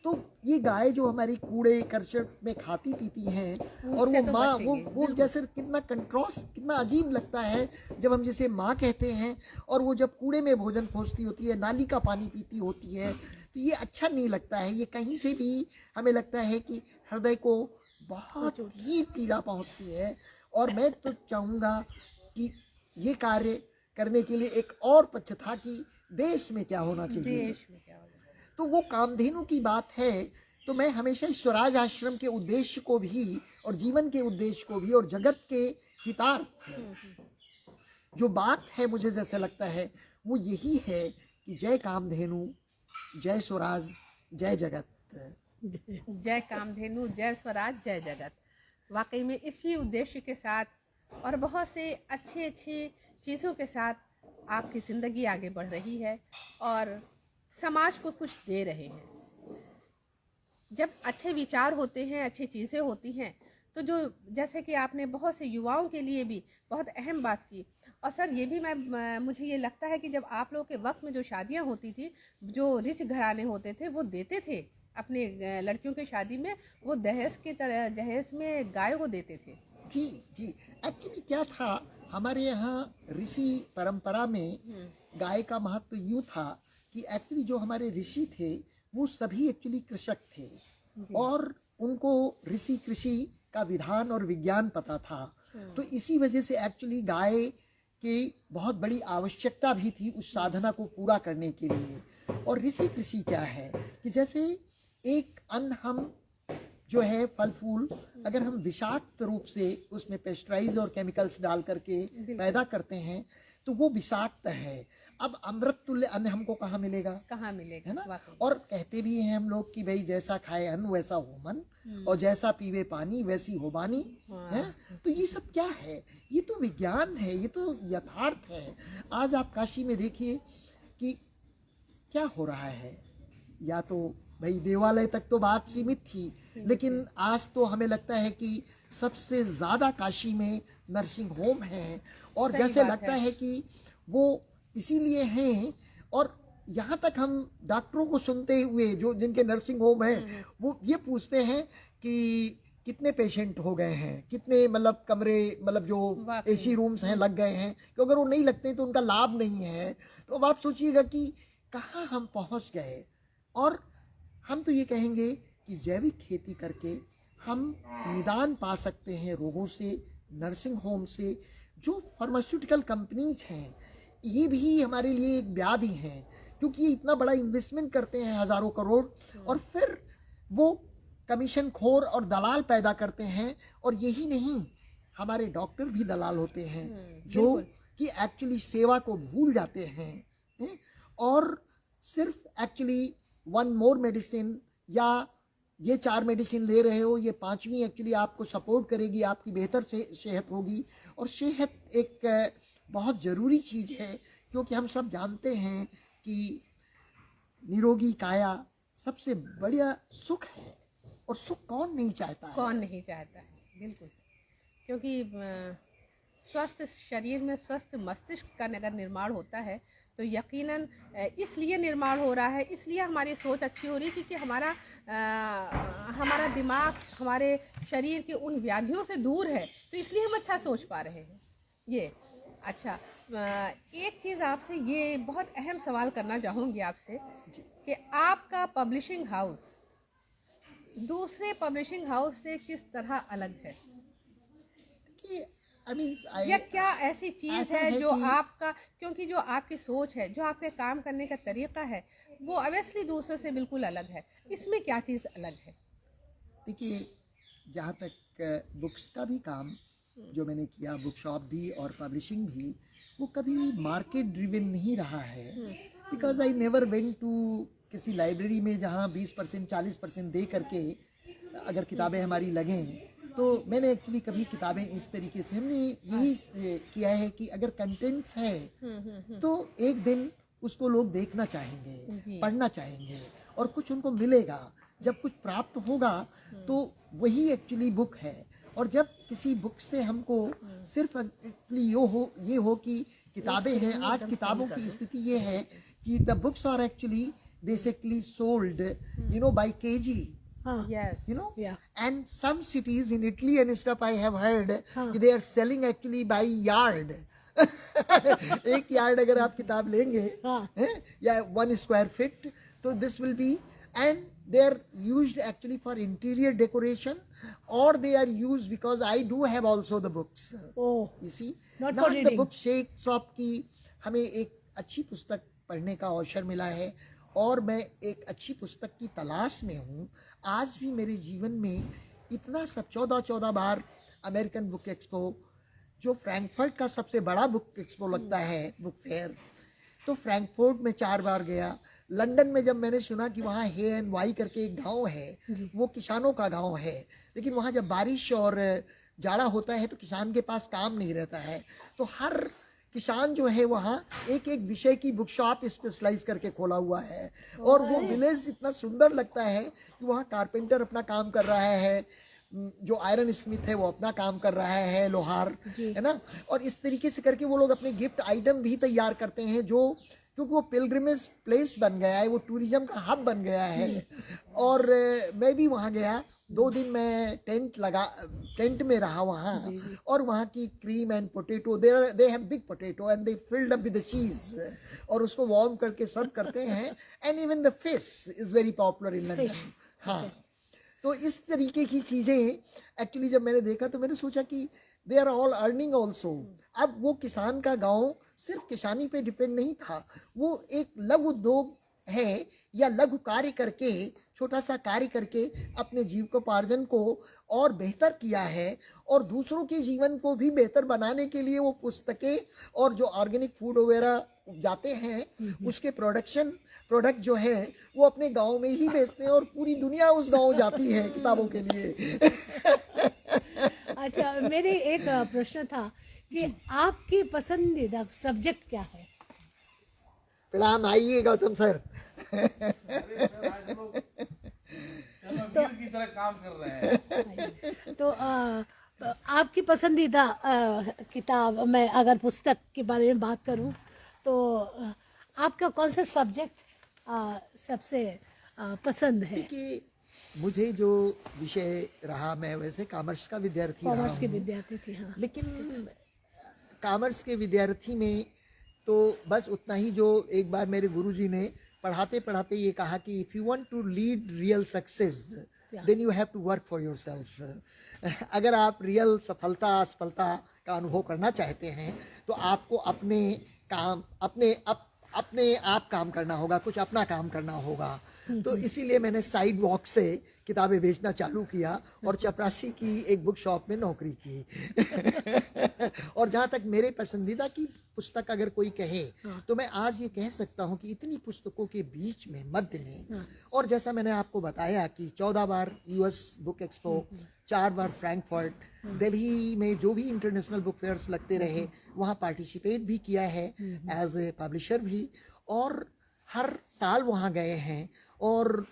तो ये गाय जो हमारी कूड़े करकट में खाती पीती हैं, और वो तो माँ, बचेंगे, वो जैसे कितना कंट्रास्ट, कितना अजीब लगता है जब हम जिसे माँ कहते हैं और वो जब कूड़े में भोजन खोजती होती है, नाली का पानी पीती होती है, तो ये अच्छा नहीं लगता है। ये कहीं से भी हमें लगता है कि हृदय को बहुत ही पीड़ा पहुंचती है। और मैं तो चाहूँगा कि ये कार्य करने के लिए एक और पक्ष था कि देश में क्या होना चाहिए। देश में क्या होगा। तो वो कामधेनु की बात है। तो मैं हमेशा इस स्वराज आश्रम के उद्देश्य को भी और जीवन के उद्देश्य को भी और जगत के हितार्थ जो बात है, मुझे जैसे लगता है वो यही है कि जय कामधेनु, जय स्वराज, जय जगत। जय कामधेनु, जय स्वराज, जय जगत। वाकई में इसी उद्देश्य के साथ और बहुत से अच्छे अच्छे चीज़ों के साथ आपकी ज़िंदगी आगे बढ़ रही है और समाज को कुछ दे रहे हैं। जब अच्छे विचार होते हैं, अच्छी चीज़ें होती हैं, तो जो जैसे कि आपने बहुत से युवाओं के लिए भी बहुत अहम बात की। और सर ये भी मुझे ये लगता है कि जब आप लोगों के वक्त में जो शादियां होती थी, जो रिच घराने होते थे वो देते थे अपने लड़कियों की शादी में, वो दहेज की तरह जहेज में गाय को देते थे। जी जी, एक्चुअली क्या था, हमारे यहाँ ऋषि परंपरा में गाय का महत्व यूँ था कि एक्चुअली जो हमारे ऋषि थे वो सभी एक्चुअली कृषक थे और उनको ऋषि कृषि का विधान और विज्ञान पता था। तो इसी वजह से एक्चुअली गाय की बहुत बड़ी आवश्यकता भी थी उस साधना को पूरा करने के लिए। और ऋषि कृषि क्या है कि जैसे एक अन्न हम जो है फल फूल, अगर हम विषाक्त रूप से उसमें पेस्टराइज और केमिकल्स डाल करके पैदा करते हैं तो वो विषाक्त है। अब अमृत तुल्य अन्न हमको कहाँ मिलेगा, कहाँ मिलेगा, है ना। वाकई। और कहते भी हैं हम लोग कि भाई जैसा खाए अन्न वैसा हो मन, और जैसा पीवे पानी वैसी हो बानी, है। तो ये सब क्या है, ये तो विज्ञान है, ये तो यथार्थ है। आज आप काशी में देखिए कि क्या हो रहा है, या तो भाई देवालय तक तो बात सीमित थी, लेकिन आज तो हमें लगता है कि सबसे ज्यादा काशी में नर्सिंग होम है। और जैसे लगता है कि वो इसीलिए हैं। और यहाँ तक हम डॉक्टरों को सुनते हुए जो जिनके नर्सिंग होम हैं वो ये पूछते हैं कि कितने पेशेंट हो गए हैं, कितने मतलब कमरे, मतलब जो एसी रूम्स हैं लग गए हैं, क्योंकि अगर वो नहीं लगते तो उनका लाभ नहीं है। तो अब आप सोचिएगा कि कहाँ हम पहुँच गए। और हम तो ये कहेंगे कि जैविक खेती करके हम निदान पा सकते हैं रोगों से, नर्सिंग होम से। जो फार्मास्यूटिकल कंपनीज हैं ये भी हमारे लिए एक व्याधि है, क्योंकि ये इतना बड़ा इन्वेस्टमेंट करते हैं हजारों करोड़, और फिर वो कमीशन खोर और दलाल पैदा करते हैं। और यही नहीं, हमारे डॉक्टर भी दलाल होते हैं जो कि एक्चुअली सेवा को भूल जाते हैं और सिर्फ एक्चुअली वन मोर मेडिसिन, या ये 4 मेडिसिन ले रहे हो, ये 5वीं एक्चुअली आपको सपोर्ट करेगी, आपकी बेहतर से सेहत होगी। और सेहत एक बहुत ज़रूरी चीज़ है, क्योंकि हम सब जानते हैं कि निरोगी काया सबसे बढ़िया सुख है। और सुख कौन नहीं चाहता है, कौन नहीं चाहता है, बिल्कुल। क्योंकि स्वस्थ शरीर में स्वस्थ मस्तिष्क का अगर निर्माण होता है तो यकीनन इसलिए निर्माण हो रहा है, इसलिए हमारी सोच अच्छी हो रही है, क्योंकि हमारा दिमाग हमारे शरीर के उन व्याधियों से दूर है, तो इसलिए हम अच्छा सोच पा रहे हैं। ये अच्छा, एक चीज़ आपसे ये बहुत अहम सवाल करना चाहूँगी आपसे कि आपका पब्लिशिंग हाउस दूसरे पब्लिशिंग हाउस से किस तरह अलग है, कि या क्या ऐसी चीज़ है जो आपका, क्योंकि जो आपकी सोच है, जो आपके काम करने का तरीका है, वो ऑब्वियसली दूसरे से बिल्कुल अलग है। इसमें क्या चीज़ अलग है? देखिए, जहाँ तक बुक्स का भी काम जो मैंने किया, बुक शॉप भी और पब्लिशिंग भी, वो कभी मार्केट ड्रिवन नहीं रहा है। Because I never went to किसी लाइब्रेरी में जहाँ 20% 40% दे करके अगर किताबें हमारी लगें तो मैंने एक्चुअली कभी किताबें इस तरीके से हमने यही किया है कि अगर कंटेंट्स है तो एक दिन उसको लोग देखना चाहेंगे, पढ़ना चाहेंगे और कुछ उनको मिलेगा। जब कुछ प्राप्त होगा तो वही एक्चुअली बुक है। और जब किसी बुक से हमको सिर्फ एक्चुअली ये हो कि किताबें हैं, आज किताबों की स्थिति ये है कि the books are actually basically sold by kg. Yes. Yeah. And some cities in Italy and stuff I have heard they are selling actually by yard. एक यार्ड अगर आप किताब लेंगे या 1 square feet, तो this will be, and they are used actually for interior decoration or they are used because I do have also the books. Oh, You see, not not for the reading. book shop की हमें एक अच्छी पुस्तक पढ़ने का अवसर मिला है और मैं एक अच्छी पुस्तक की तलाश में हूँ। आज भी मेरे जीवन में इतना सब 14 बार अमेरिकन बुक एक्सपो, जो फ्रैंकफर्ट का सबसे बड़ा बुक एक्सपो लगता है, बुक फेयर, तो फ्रैंकफर्ट में 4 बार गया। लंदन में जब मैंने सुना कि वहाँ हे एंड वाई करके एक गांव है, वो किसानों का गांव है, लेकिन वहाँ जब बारिश और जाड़ा होता है तो किसान के पास काम नहीं रहता है, तो हर किसान जो है वहाँ एक एक विषय की बुक शॉप स्पेशलाइज करके खोला हुआ है। और वो विलेज इतना सुंदर लगता है कि वहाँ कारपेंटर अपना काम कर रहा है, जो आयरन स्मिथ है वो अपना काम कर रहा है, लोहार, है ना। और इस तरीके से करके वो लोग अपने गिफ्ट आइटम भी तैयार करते हैं, जो क्योंकि वो पिलग्रिमेज प्लेस बन गया है, वो टूरिज्म का हब बन गया है। और मैं भी वहाँ गया, 2 दिन मैं टेंट में रहा वहाँ, और वहाँ की cream and potato, they have big potato and they filled up with the चीज, और उसको वार्म करके सर्व करते हैं। And even the fish is very popular in London. हाँ, तो इस तरीके की चीज़ें एक्चुअली जब मैंने देखा तो मैंने सोचा कि they are all earning also. अब वो किसान का गांव सिर्फ किसानी पे डिपेंड नहीं था, वो एक लघु उद्योग है या लघु कार्य करके, छोटा सा कार्य करके अपने जीविकोपार्जन को और बेहतर किया है, और दूसरों के जीवन को भी बेहतर बनाने के लिए वो पुस्तकें और जो ऑर्गेनिक फूड वगैरह जाते हैं उसके प्रोडक्ट जो है वो अपने गांव में ही बेचते हैं, और पूरी दुनिया उस गांव जाती है किताबों के लिए। अच्छा, मेरे एक प्रश्न था कि आपकी पसंदीदा सब्जेक्ट क्या है? प्रणाम, आइए गौतम सर। की तरह काम कर रहे हैं। तो आपकी पसंदीदा किताब, मैं अगर पुस्तक के बारे में बात करूं तो आपका कौन सा सब्जेक्ट सबसे पसंद है? कि मुझे जो विषय रहा, मैं वैसे कॉमर्स का विद्यार्थी रहा कॉमर्स के हूं। विद्यार्थी थी। हाँ, लेकिन कॉमर्स के विद्यार्थी में तो बस उतना ही, जो एक बार मेरे गुरुजी ने पढ़ाते पढ़ाते ये कहा कि if you want to lead real success then you have to work for yourself. अगर आप रियल सफलता का अनुभव करना चाहते हैं तो आपको अपने आप काम करना होगा, कुछ अपना काम करना होगा। तो इसीलिए मैंने साइड वॉक से किताबें बेचना चालू किया और चपरासी की एक बुक शॉप में नौकरी की। और जहाँ तक मेरे पसंदीदा की पुस्तक अगर कोई कहे तो मैं आज ये कह सकता हूँ कि इतनी पुस्तकों के बीच में, मध्य में, और जैसा मैंने आपको बताया कि 14 बार यूएस बुक एक्सपो, 4 बार फ्रैंकफर्ट, दिल्ली में जो भी इंटरनेशनल बुक फेयर्स लगते रहे वहाँ पार्टिसिपेट भी किया है एज ए पब्लिशर भी, और हर साल वहाँ गए हैं। और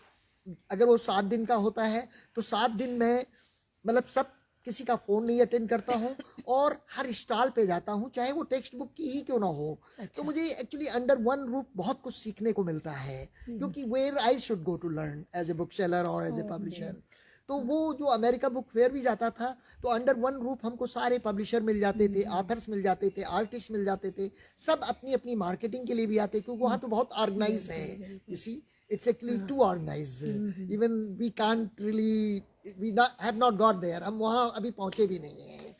अगर वो 7 दिन का होता है तो 7 दिन में मतलब सब किसी का फ़ोन नहीं अटेंड करता हूँ और हर स्टॉल पे जाता हूँ, चाहे वो टेक्स्ट बुक की ही क्यों ना हो। तो मुझे एक्चुअली अंडर वन रूफ बहुत कुछ सीखने को मिलता है, क्योंकि where I should go to learn as a book seller और एज ए पब्लिशर। तो वो जो अमेरिका बुक फेयर भी जाता था तो अंडर वन रूफ हमको सारे पब्लिशर मिल जाते थे, ऑथर्स मिल जाते थे, आर्टिस्ट मिल जाते थे, सब अपनी अपनी मार्केटिंग के लिए भी आते, क्योंकि वहाँ तो बहुत ऑर्गेनाइज है। You see, it's actually too organized. Even we can't really, have not got there. हम वहाँ अभी पहुँचे भी नहीं हैं।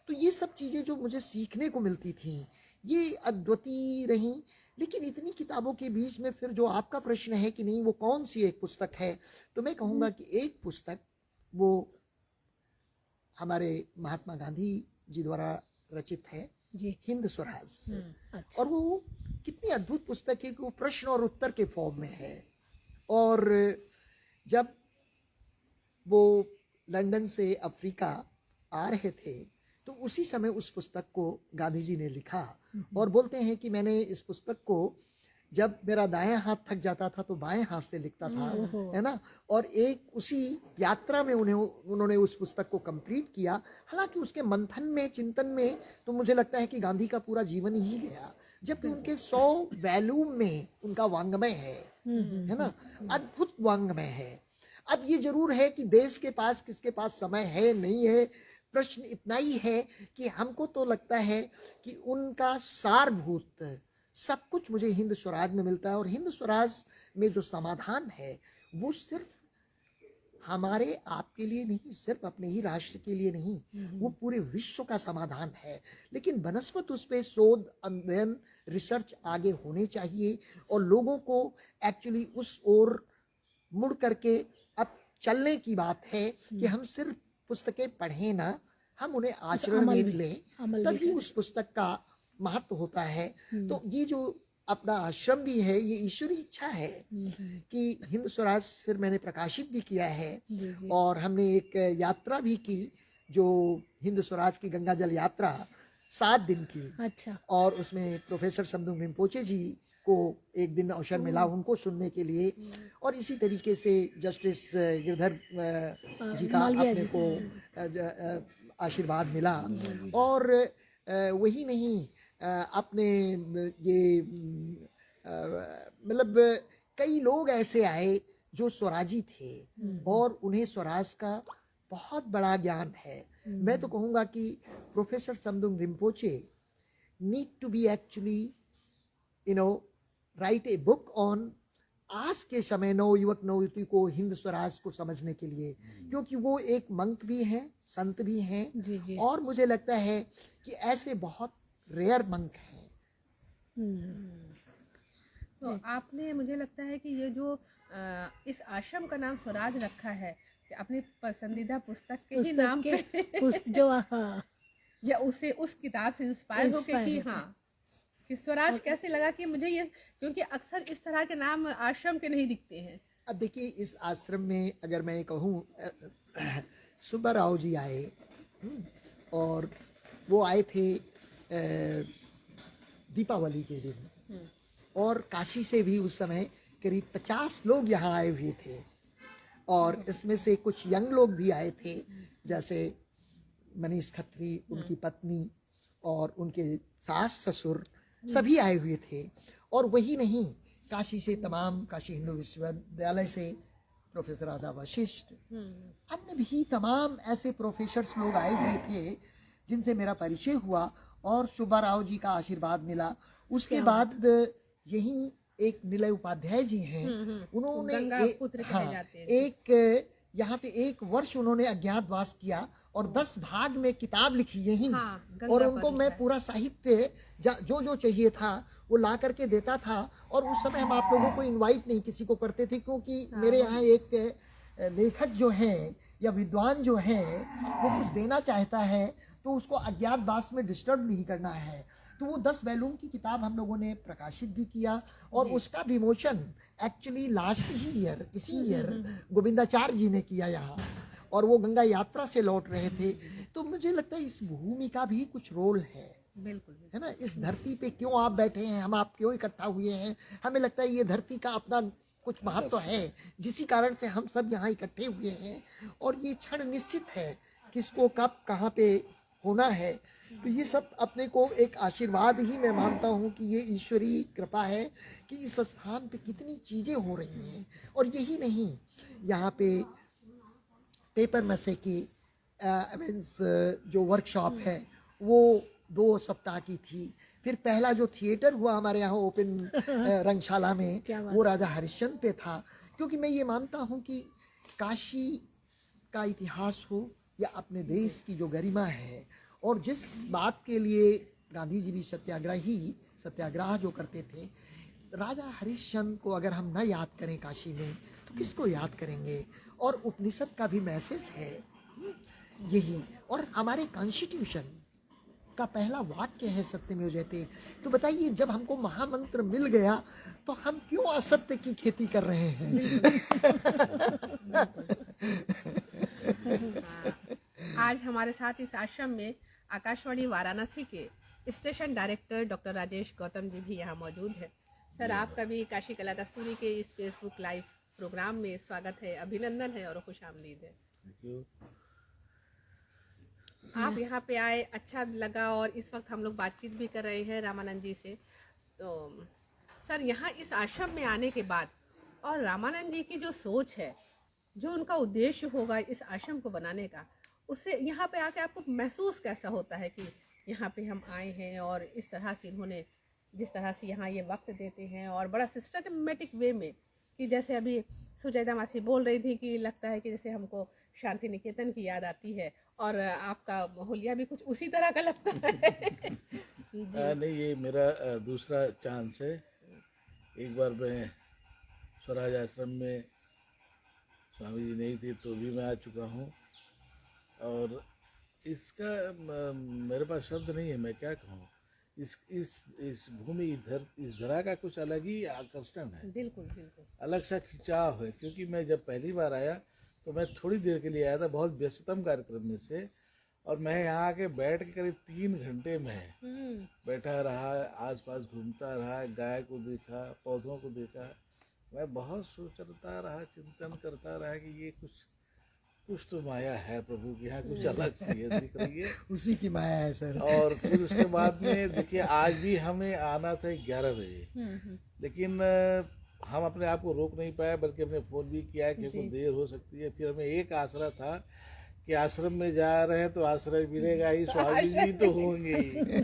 तो ये सब चीज़ें जो मुझे सीखने को मिलती थी ये अद्वितीय रहीं। लेकिन इतनी किताबों के बीच में फिर जो आपका प्रश्न है कि नहीं वो कौन सी एक पुस्तक है, तो मैं कहूँगा कि एक पुस्तक वो हमारे महात्मा गांधी जी द्वारा रचित है, हिंद स्वराज। और वो कितनी अद्भुत पुस्तक है कि वो प्रश्न और उत्तर के फॉर्म में है। और जब वो लंदन से अफ्रीका आ रहे थे तो उसी समय उस पुस्तक को गांधी जी ने लिखा और बोलते हैं कि मैंने इस पुस्तक को जब मेरा दायां हाथ थक जाता था तो बाएं हाथ से लिखता था, है ना। और एक उसी यात्रा में उन्होंने उस पुस्तक को कंप्लीट किया। हालांकि उसके मंथन में, चिंतन में तो मुझे लगता है कि गांधी का पूरा जीवन ही गया, जबकि उनके 100 वॉल्यूम में उनका वांग्मय है ना, अद्भुत वांग्मय है। अब ये जरूर है कि देश के पास, किसके पास समय है नहीं है, प्रश्न इतना ही है कि हमको तो लगता है कि उनका सारभूत सब कुछ मुझे हिंद स्वराज में मिलता है। और हिंद स्वराज में जो समाधान है वो सिर्फ हमारे आपके लिए नहीं, सिर्फ अपने ही राष्ट्र के लिए नहीं, वो पूरे विश्व का समाधान है। लेकिन बनस्पत उस पर शोध, अध्ययन, रिसर्च आगे होने चाहिए और लोगों को एक्चुअली उस ओर मुड़ करके अब चलने की बात है कि हम सिर्फ पुस्तकें पढ़ें ना, हम उन्हें आचरण में लें, तभी उस पुस्तक का महत्व होता है। तो ये जो अपना आश्रम भी है, ये ईश्वरी इच्छा है कि हिंद स्वराज फिर मैंने प्रकाशित भी किया है। और हमने एक यात्रा भी की जो हिंद स्वराज की गंगा जल यात्रा 7 दिन की। अच्छा। और उसमें प्रोफेसर समदुंग रिम्पोचे जी को एक दिन अवसर मिला उनको सुनने के लिए, और इसी तरीके से जस्टिस गिरधर जी का अपने को आशीर्वाद मिला। और वही नहीं, अपने ये मतलब कई लोग ऐसे आए जो स्वराजी थे और उन्हें स्वराज का बहुत बड़ा ज्ञान है। मैं तो कहूँगा कि professor Samdhong Rinpoche need to be actually write a book on आज के समय नव युवक नव युवती को हिंद स्वराज को समझने के लिए, क्योंकि वो एक मंक भी हैं, संत भी हैं, और मुझे लगता है कि ऐसे बहुत रेयर मंक हैं। तो आपने, मुझे लगता है कि ये जो इस आश्रम का नाम स्वराज रखा है, कि अपनी पसंदीदा पुस्तक के ही नाम पे जो या उसे उस किताब से इंस्पायर होके कि हाँ कि स्वराज कैसे लगा कि मुझे ये, क्योंकि अक्सर इस तरह के नाम आश्रम के नहीं दिखते हैं। अब देखिए, इस आश्रम में अगर मैं कहूँ, सुब्बा राव जी आए और वो आए थे दीपावली के दिन, और काशी से भी उस समय करीब 50 लोग यहाँ आए हुए थे, और इसमें से कुछ यंग लोग भी आए थे, जैसे मनीष खत्री, उनकी पत्नी और उनके सास ससुर सभी आए हुए थे। और वही नहीं, काशी से तमाम, काशी हिंदू विश्वविद्यालय से प्रोफेसर राजा वशिष्ठ, अन्य भी तमाम ऐसे प्रोफेसर्स लोग आए हुए थे जिनसे मेरा परिचय हुआ और सुब्बा राव जी का आशीर्वाद मिला। उसके बाद यही एक निलय उपाध्याय जी हैं, उन्होंने एक यहाँ पे 1 वर्ष उन्होंने अज्ञातवास किया और 10 भाग में किताब लिखी यही। और उनको मैं पूरा साहित्य जो जो चाहिए था वो ला करके देता था। और उस समय हम आप लोगों को इनवाइट नहीं किसी को करते थे, क्योंकि मेरे यहाँ एक लेखक जो है या विद्वान जो है वो कुछ देना चाहता है तो उसको अज्ञातवास में डिस्टर्ब नहीं करना है। तो वो 10 वॉल्यूम की किताब हम लोगों ने प्रकाशित भी किया, और उसका विमोचन एक्चुअली लास्ट ही ईयर, इसी ईयर गोविंदाचार्य जी ने किया यहाँ, और वो गंगा यात्रा से लौट रहे थे। तो मुझे लगता है इस भूमि का भी कुछ रोल है, बिल्कुल, है ना। इस धरती पे क्यों आप बैठे हैं, हम आप क्यों इकट्ठा हुए हैं, हमें लगता है ये धरती का अपना कुछ महत्व है, जिसी कारण से हम सब यहाँ इकट्ठे हुए हैं। और ये क्षण निश्चित है किसको कब कहाँ पे होना है। तो ये सब अपने को एक आशीर्वाद ही मैं मानता हूँ कि ये ईश्वरी कृपा है कि इस स्थान पे कितनी चीज़ें हो रही हैं। और यही नहीं, यहाँ पे पेपर मैसे की मीन्स जो वर्कशॉप है वो 2 सप्ताह की थी। फिर पहला जो थिएटर हुआ हमारे यहाँ ओपन रंगशाला में, वो राजा हरिश्चंद्र पे था। क्योंकि मैं ये मानता हूँ कि काशी का इतिहास हो या अपने देश की जो गरिमा है, और जिस बात के लिए गांधी जी भी सत्याग्रह जो करते थे, राजा हरिश्चंद्र को अगर हम न याद करें काशी में तो किसको याद करेंगे। और उपनिषद का भी मैसेज है यही, और हमारे कॉन्स्टिट्यूशन का पहला वाक्य है सत्यमेव जयते। तो बताइए, जब हमको महामंत्र मिल गया तो हम क्यों असत्य की खेती कर रहे हैं। आज हमारे साथ इस आश्रम में आकाशवाणी वाराणसी के station director doctor Rajesh Gautam ji भी यहाँ मौजूद है। सर, आपका भी काशी कला कस्तूरी के इस फेसबुक लाइव प्रोग्राम में स्वागत है, अभिनंदन है और खुशामदीद है। आप यहाँ पे आए, अच्छा लगा, और इस वक्त हम लोग बातचीत भी कर रहे हैं रामानंद जी से। तो सर, यहाँ इस आश्रम में आने के बाद और रामानंद जी की जो सोच है, जो उनका उद्देश्य होगा इस आश्रम को बनाने का, उससे यहाँ पे आके आपको महसूस कैसा होता है कि यहाँ पे हम आए हैं और इस तरह से इन्होंने जिस तरह से यहाँ ये वक्त देते हैं और बड़ा सिस्टमेटिक वे में, कि जैसे अभी सुचेता मासी बोल रही थी कि लगता है कि जैसे हमको शांति निकेतन की याद आती है, और आपका होलिया भी कुछ उसी तरह का लगता है। नहीं, ये मेरा दूसरा चांस है। एक बार मैं स्वराज आश्रम में स्वामी जी नहीं थे तो भी मैं आ चुका हूँ, और इसका मेरे पास शब्द नहीं है, मैं क्या कहूँ। इस भूमि, इस धरा का कुछ अलग ही आकर्षण है, बिल्कुल बिल्कुल अलग सा खिंचाव है। क्योंकि मैं जब पहली बार आया तो मैं थोड़ी देर के लिए आया था, बहुत व्यस्ततम कार्यक्रम में से, और मैं यहाँ आके बैठ के करीब 3 घंटे में बैठा रहा, आसपास घूमता रहा, गाय को देखा, पौधों को देखा। मैं बहुत सोचता रहा, चिंतन करता रहा कि ये कुछ तो माया है प्रभु की, यहाँ कुछ अलग सी है, दिख रही है। उसी की माया है सर। और फिर उसके बाद में देखिए, आज भी हमें आना था 11 बजे, लेकिन हम अपने आप को रोक नहीं पाए, बल्कि हमने फ़ोन भी किया कि हमको देर हो सकती है। फिर हमें एक आसरा था कि आश्रम में जा रहे हैं तो आश्रय मिलेगा ही, स्वामी जी तो होंगे ही।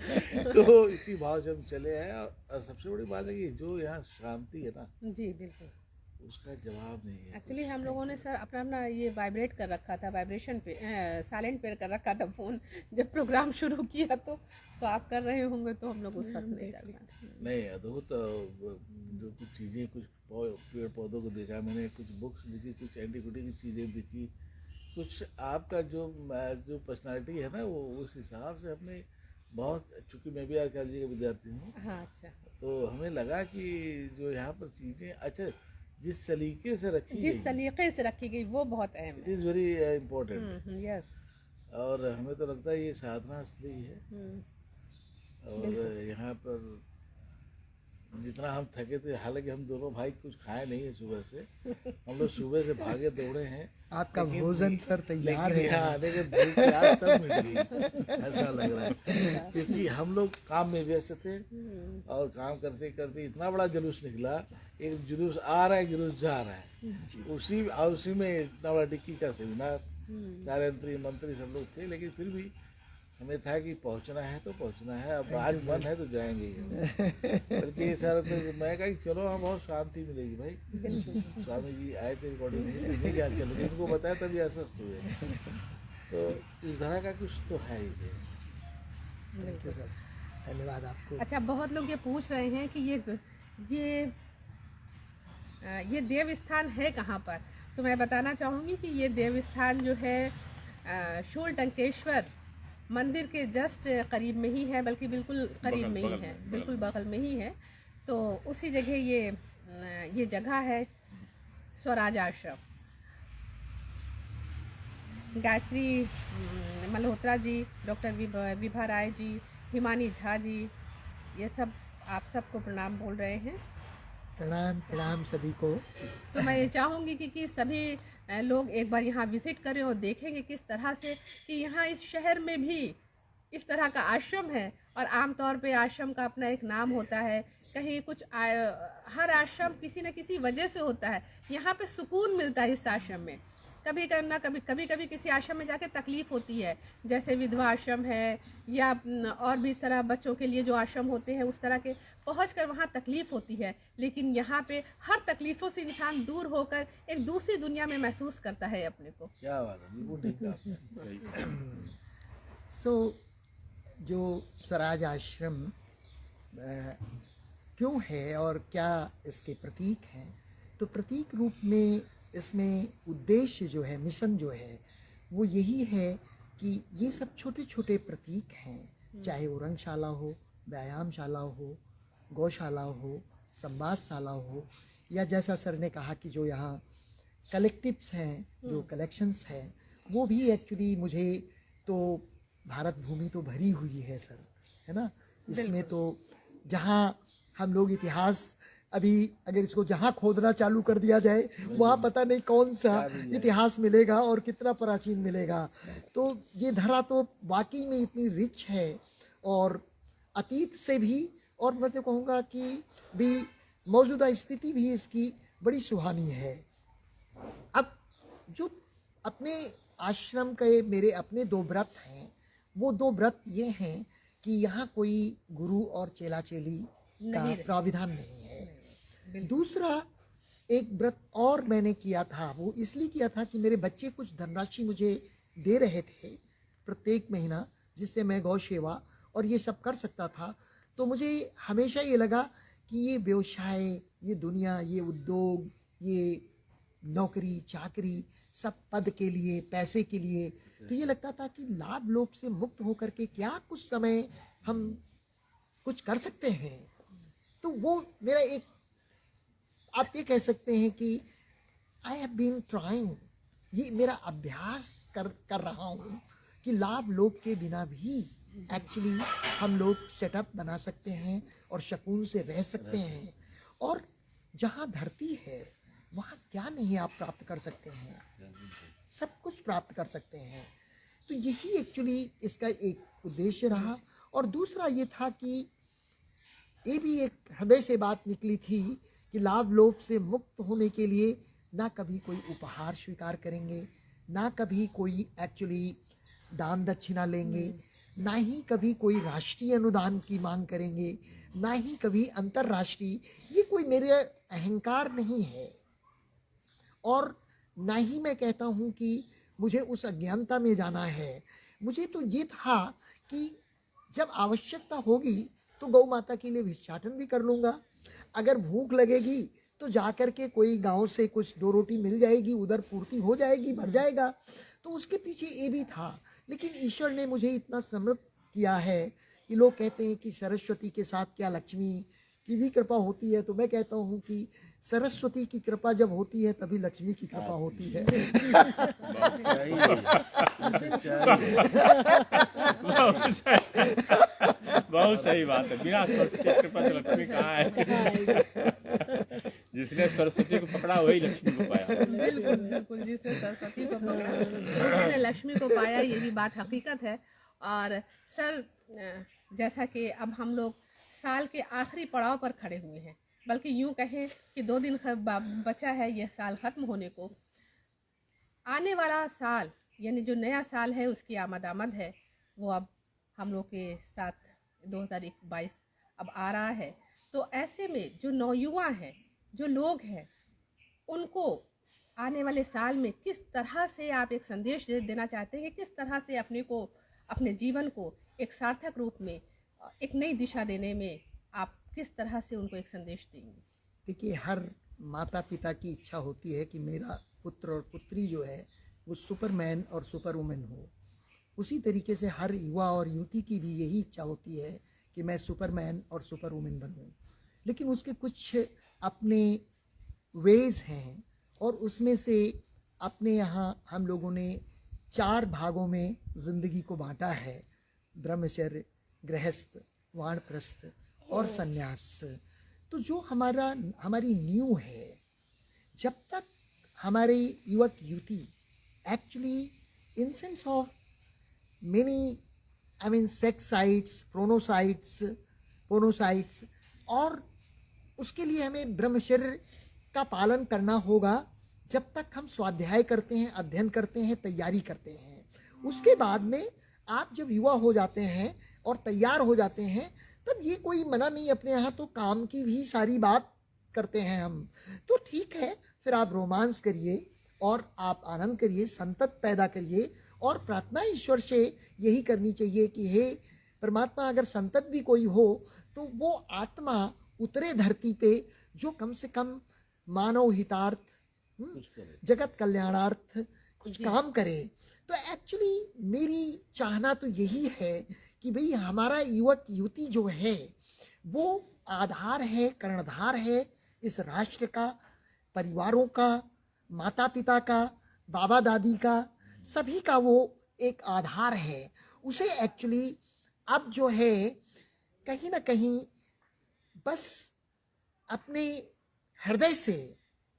तो इसी भाव से हम चले आए। और सबसे बड़ी बात है कि जो यहाँ शांति है ना, जी बिल्कुल, उसका जवाब नहीं है। एक्चुअली हम लोगों ने सर अपना ये वाइब्रेट कर रखा था, वाइब्रेशन पे साइलेंट पे कर रखा था फ़ोन। जब प्रोग्राम शुरू किया तो आप कर रहे होंगे, तो हम लोग उस वक्त नहीं कर पाए। नहीं, अद्भुत जो कुछ चीज़ें, कुछ पेड़ पौधों को देखा मैंने, कुछ बुक्स दिखी, कुछ एंटीक्विटी की चीज़ें दिखी, कुछ आपका जो पर्सनालिटी है ना, वो उस हिसाब से हमने बहुत, चूँकि मैं भी आचार्य का विद्यार्थी हूँ, हाँ, अच्छा, तो हमें लगा कि जो यहाँ पर चीज़ें, अच्छा जिस तरीके से रखी गई वो बहुत अहम इट इज़ वेरी इम्पोर्टेंट। है। यस। और हमें तो लगता है ये साधना स्थली है। और यहाँ पर जितना हम थके थे, हालांकि हम दोनों भाई कुछ खाए नहीं है सुबह से, हम लोग सुबह से भागे दौड़े हैं। आपका भोजन सर तैयार है। यहाँ आने के भूख प्यास सब मिट गई, ऐसा लग रहा है। क्योंकि हम लोग काम में व्यस्त थे, और काम करते करते इतना बड़ा जुलूस निकला। एक जुलूस आ रहा है, जुलूस जा रहा है, उसी में इतना बड़ा डिक्की का सेमिनार, सारे मंत्री सब लोग थे। लेकिन फिर भी हमें था कि पहुंचना है तो पहुंचना है, अब आज मन है तो जाएंगे ही। बल्कि सर मैं कहा कि चलो, वहाँ बहुत शांति मिलेगी भाई। स्वामी जी आए थे, रिकॉर्डिंग नहीं क्या, चलो इनको बताया तभी आश्वस्त हुए। तो इस तरह का कुछ तो है ही। थैंक यू सर, धन्यवाद आपको। अच्छा, बहुत लोग ये पूछ रहे हैं कि ये देव स्थान है कहाँ पर। तो मैं बताना चाहूँगी कि ये देव स्थान जो है शूल टंकेश्वर मंदिर के जस्ट करीब में ही है, बल्कि बिल्कुल करीब में ही है, बिल्कुल बगल में ही है। तो उसी जगह ये जगह है स्वराज आश्रम। गायत्री मल्होत्रा जी, डॉक्टर विभा राय जी, हिमानी झा जी, ये सब आप सबको प्रणाम बोल रहे हैं। प्रणाम सभी को। तो मैं ये चाहूँगी कि सभी लोग एक बार यहाँ विज़िट करें और देखेंगे किस तरह से कि यहाँ इस शहर में भी इस तरह का आश्रम है। और आमतौर पे आश्रम का अपना एक नाम होता है, कहीं कुछ हर आश्रम किसी न किसी वजह से होता है। यहाँ पे सुकून मिलता है इस आश्रम में। कभी किसी आश्रम में जाके तकलीफ़ होती है, जैसे विधवा आश्रम है या और भी तरह बच्चों के लिए जो आश्रम होते हैं, उस तरह के पहुंचकर वहाँ तकलीफ़ होती है। लेकिन यहाँ पे हर तकलीफ़ों से इंसान दूर होकर एक दूसरी दुनिया में महसूस करता है अपने को। क्या बात है, बिल्कुल ठीक है। सो जो स्वराज आश्रम क्यों है और क्या इसके प्रतीक हैं, तो प्रतीक रूप में इसमें उद्देश्य जो है, मिशन जो है, वो यही है कि ये सब छोटे छोटे प्रतीक हैं, चाहे वो रंगशाला हो, व्यायामशाला हो, गौशाला हो, संवादशाला हो, या जैसा सर ने कहा कि जो यहाँ कलेक्टिव्स हैं, जो कलेक्शंस हैं, वो भी एक्चुअली मुझे तो भारत भूमि तो भरी हुई है सर, है ना। इसमें तो जहाँ हम लोग इतिहास अभी अगर इसको जहाँ खोदना चालू कर दिया जाए वहाँ पता नहीं कौन सा इतिहास मिलेगा और कितना प्राचीन मिलेगा। तो ये धरा तो वाकई में इतनी रिच है और अतीत से भी, और मैं तो कहूँगा कि भी मौजूदा स्थिति भी इसकी बड़ी सुहानी है। अब जो अपने आश्रम के मेरे अपने 2 व्रत हैं, वो 2 व्रत ये हैं कि यहाँ कोई गुरु और चेला चेली का प्राविधान नहीं है। दूसरा एक व्रत और मैंने किया था, वो इसलिए किया था कि मेरे बच्चे कुछ धनराशि मुझे दे रहे थे प्रत्येक महीना, जिससे मैं गौ सेवा और ये सब कर सकता था। तो मुझे हमेशा ये लगा कि ये व्यवसाय, ये दुनिया, ये उद्योग, ये नौकरी चाकरी सब पद के लिए, पैसे के लिए, तो ये लगता था कि लाभ लोभ से मुक्त होकर के क्या कुछ समय हम कुछ कर सकते हैं। तो वो मेरा एक, आप ये कह सकते हैं कि आई हैव बीन ट्राइंग, ये मेरा अभ्यास कर रहा हूँ कि लाभ लोभ के बिना भी एक्चुअली हम लोग सेटअप बना सकते हैं और सुकून से रह सकते हैं। और जहाँ धरती है वहाँ क्या नहीं आप प्राप्त कर सकते हैं, सब कुछ प्राप्त कर सकते हैं। तो यही एक्चुअली इसका एक उद्देश्य रहा। और दूसरा ये था कि ये भी एक हृदय से बात निकली थी कि लाभ लोभ से मुक्त होने के लिए ना कभी कोई उपहार स्वीकार करेंगे, ना कभी कोई एक्चुअली दान दक्षिणा लेंगे, ना ही कभी कोई राष्ट्रीय अनुदान की मांग करेंगे, ना ही कभी अंतर्राष्ट्रीय, ये कोई मेरे अहंकार नहीं है। और ना ही मैं कहता हूँ कि मुझे उस अज्ञानता में जाना है। मुझे तो ये था कि जब आवश्यकता होगी तो गौ माता के लिए भिक्षाटन भी कर लूँगा, अगर भूख लगेगी तो जाकर के कोई गांव से कुछ 2 रोटी मिल जाएगी, उधर पूर्ति हो जाएगी, भर जाएगा। तो उसके पीछे ये भी था। लेकिन ईश्वर ने मुझे इतना समृद्ध किया है कि लोग कहते हैं कि सरस्वती के साथ क्या लक्ष्मी की भी कृपा होती है, तो मैं कहता हूँ कि सरस्वती की कृपा जब होती है तभी लक्ष्मी की कृपा होती है। बहुत सही बात है, बिना सरस्वती की कृपा से लक्ष्मी कहाँ है। जिसने सरस्वती को पकड़ा वही लक्ष्मी को पाया। बिल्कुल बिल्कुल, जिसने सरस्वती को पकड़ा उसी ने लक्ष्मी को पाया, ये भी बात हकीकत है। और सर, जैसा कि अब हम लोग साल के आखिरी पड़ाव पर खड़े हुए हैं, बल्कि यूं कहें कि 2 दिन बचा है यह साल ख़त्म होने को। आने वाला साल यानी जो नया साल है उसकी आमद है, वो अब हम लोग के साथ 2022 अब आ रहा है। तो ऐसे में जो नौयुवा हैं, जो लोग हैं, उनको आने वाले साल में किस तरह से आप एक संदेश देना चाहते हैं, किस तरह से अपने जीवन को एक सार्थक रूप में, एक नई दिशा देने में आप किस तरह से उनको एक संदेश देंगे? देखिए, हर माता पिता की इच्छा होती है कि मेरा पुत्र और पुत्री जो है वो सुपरमैन और सुपर वुमेन हो। उसी तरीके से हर युवा और युवती की भी यही इच्छा होती है कि मैं सुपरमैन और सुपर वुमेन बनूं। लेकिन उसके कुछ अपने वेज हैं और उसमें से अपने यहाँ हम लोगों ने 4 भागों में ज़िंदगी को बांटा है: ब्रह्मचर्य, गृहस्थ, वानप्रस्थ और संन्यास। तो जो हमारी नींव है, जब तक हमारे युवक युवती actually in sense of many sex sites, porno sites, और उसके लिए हमें ब्रह्मचर्य का पालन करना होगा। जब तक हम स्वाध्याय करते हैं, अध्ययन करते हैं, तैयारी करते हैं, उसके बाद में आप जब युवा हो जाते हैं और तैयार हो जाते हैं, तब ये कोई मना नहीं। अपने यहाँ तो काम की भी सारी बात करते हैं हम, तो ठीक है, फिर आप रोमांस करिए और आप आनंद करिए, संतत पैदा करिए। और प्रार्थना ईश्वर से यही करनी चाहिए कि हे परमात्मा, अगर संतत भी कोई हो तो वो आत्मा उतरे धरती पे जो कम से कम मानव हितार्थ, जगत कल्याणार्थ कुछ काम करे। तो एक्चुअली मेरी चाहना तो यही है कि भाई हमारा युवक युवती जो है वो आधार है, कर्णधार है इस राष्ट्र का, परिवारों का, माता पिता का, बाबा दादी का, सभी का वो एक आधार है, उसे एक्चुअली अब जो है कहीं ना कहीं बस अपने हृदय से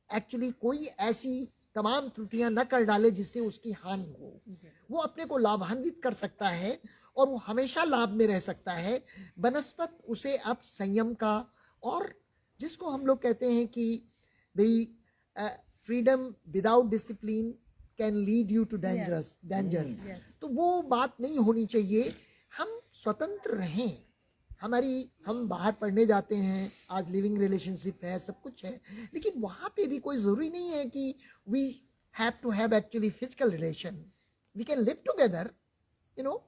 एक्चुअली कोई ऐसी तमाम त्रुटियां न कर डाले जिससे उसकी हानि हो। वो अपने को लाभान्वित कर सकता है और वो हमेशा लाभ में रह सकता है, बनस्पत उसे अब संयम का, और जिसको हम लोग कहते हैं कि भाई freedom without discipline can lead you to danger, तो वो बात नहीं होनी चाहिए। हम स्वतंत्र रहें, हम बाहर पढ़ने जाते हैं, आज लिविंग रिलेशनशिप है, सब कुछ है, लेकिन वहाँ पे भी कोई ज़रूरी नहीं है कि we have to have actually physical relation, we can live together, you know.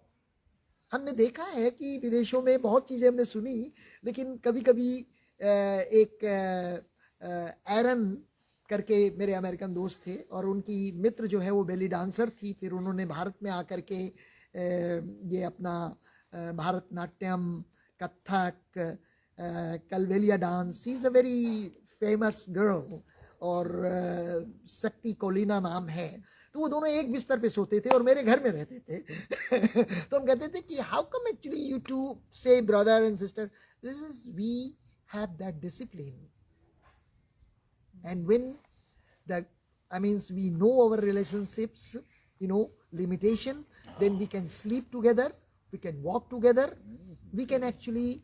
हमने देखा है कि विदेशों में बहुत चीज़ें हमने सुनी, लेकिन कभी कभी एक एरन करके मेरे अमेरिकन दोस्त थे और उनकी मित्र जो है वो बेली डांसर थी, फिर उन्होंने भारत में आकर के ये अपना Bharatanatyam, Kathak, Kalbelia dance, she is a very famous girl, और शक्ति कोलिना नाम है, तो वो दोनों एक बिस्तर पे सोते थे और मेरे घर में रहते थे। तो हम कहते थे कि how come actually you to say brother and sister, this is we have that discipline, and when the we know our relationships, limitation, then we can sleep together, we can walk together, we can actually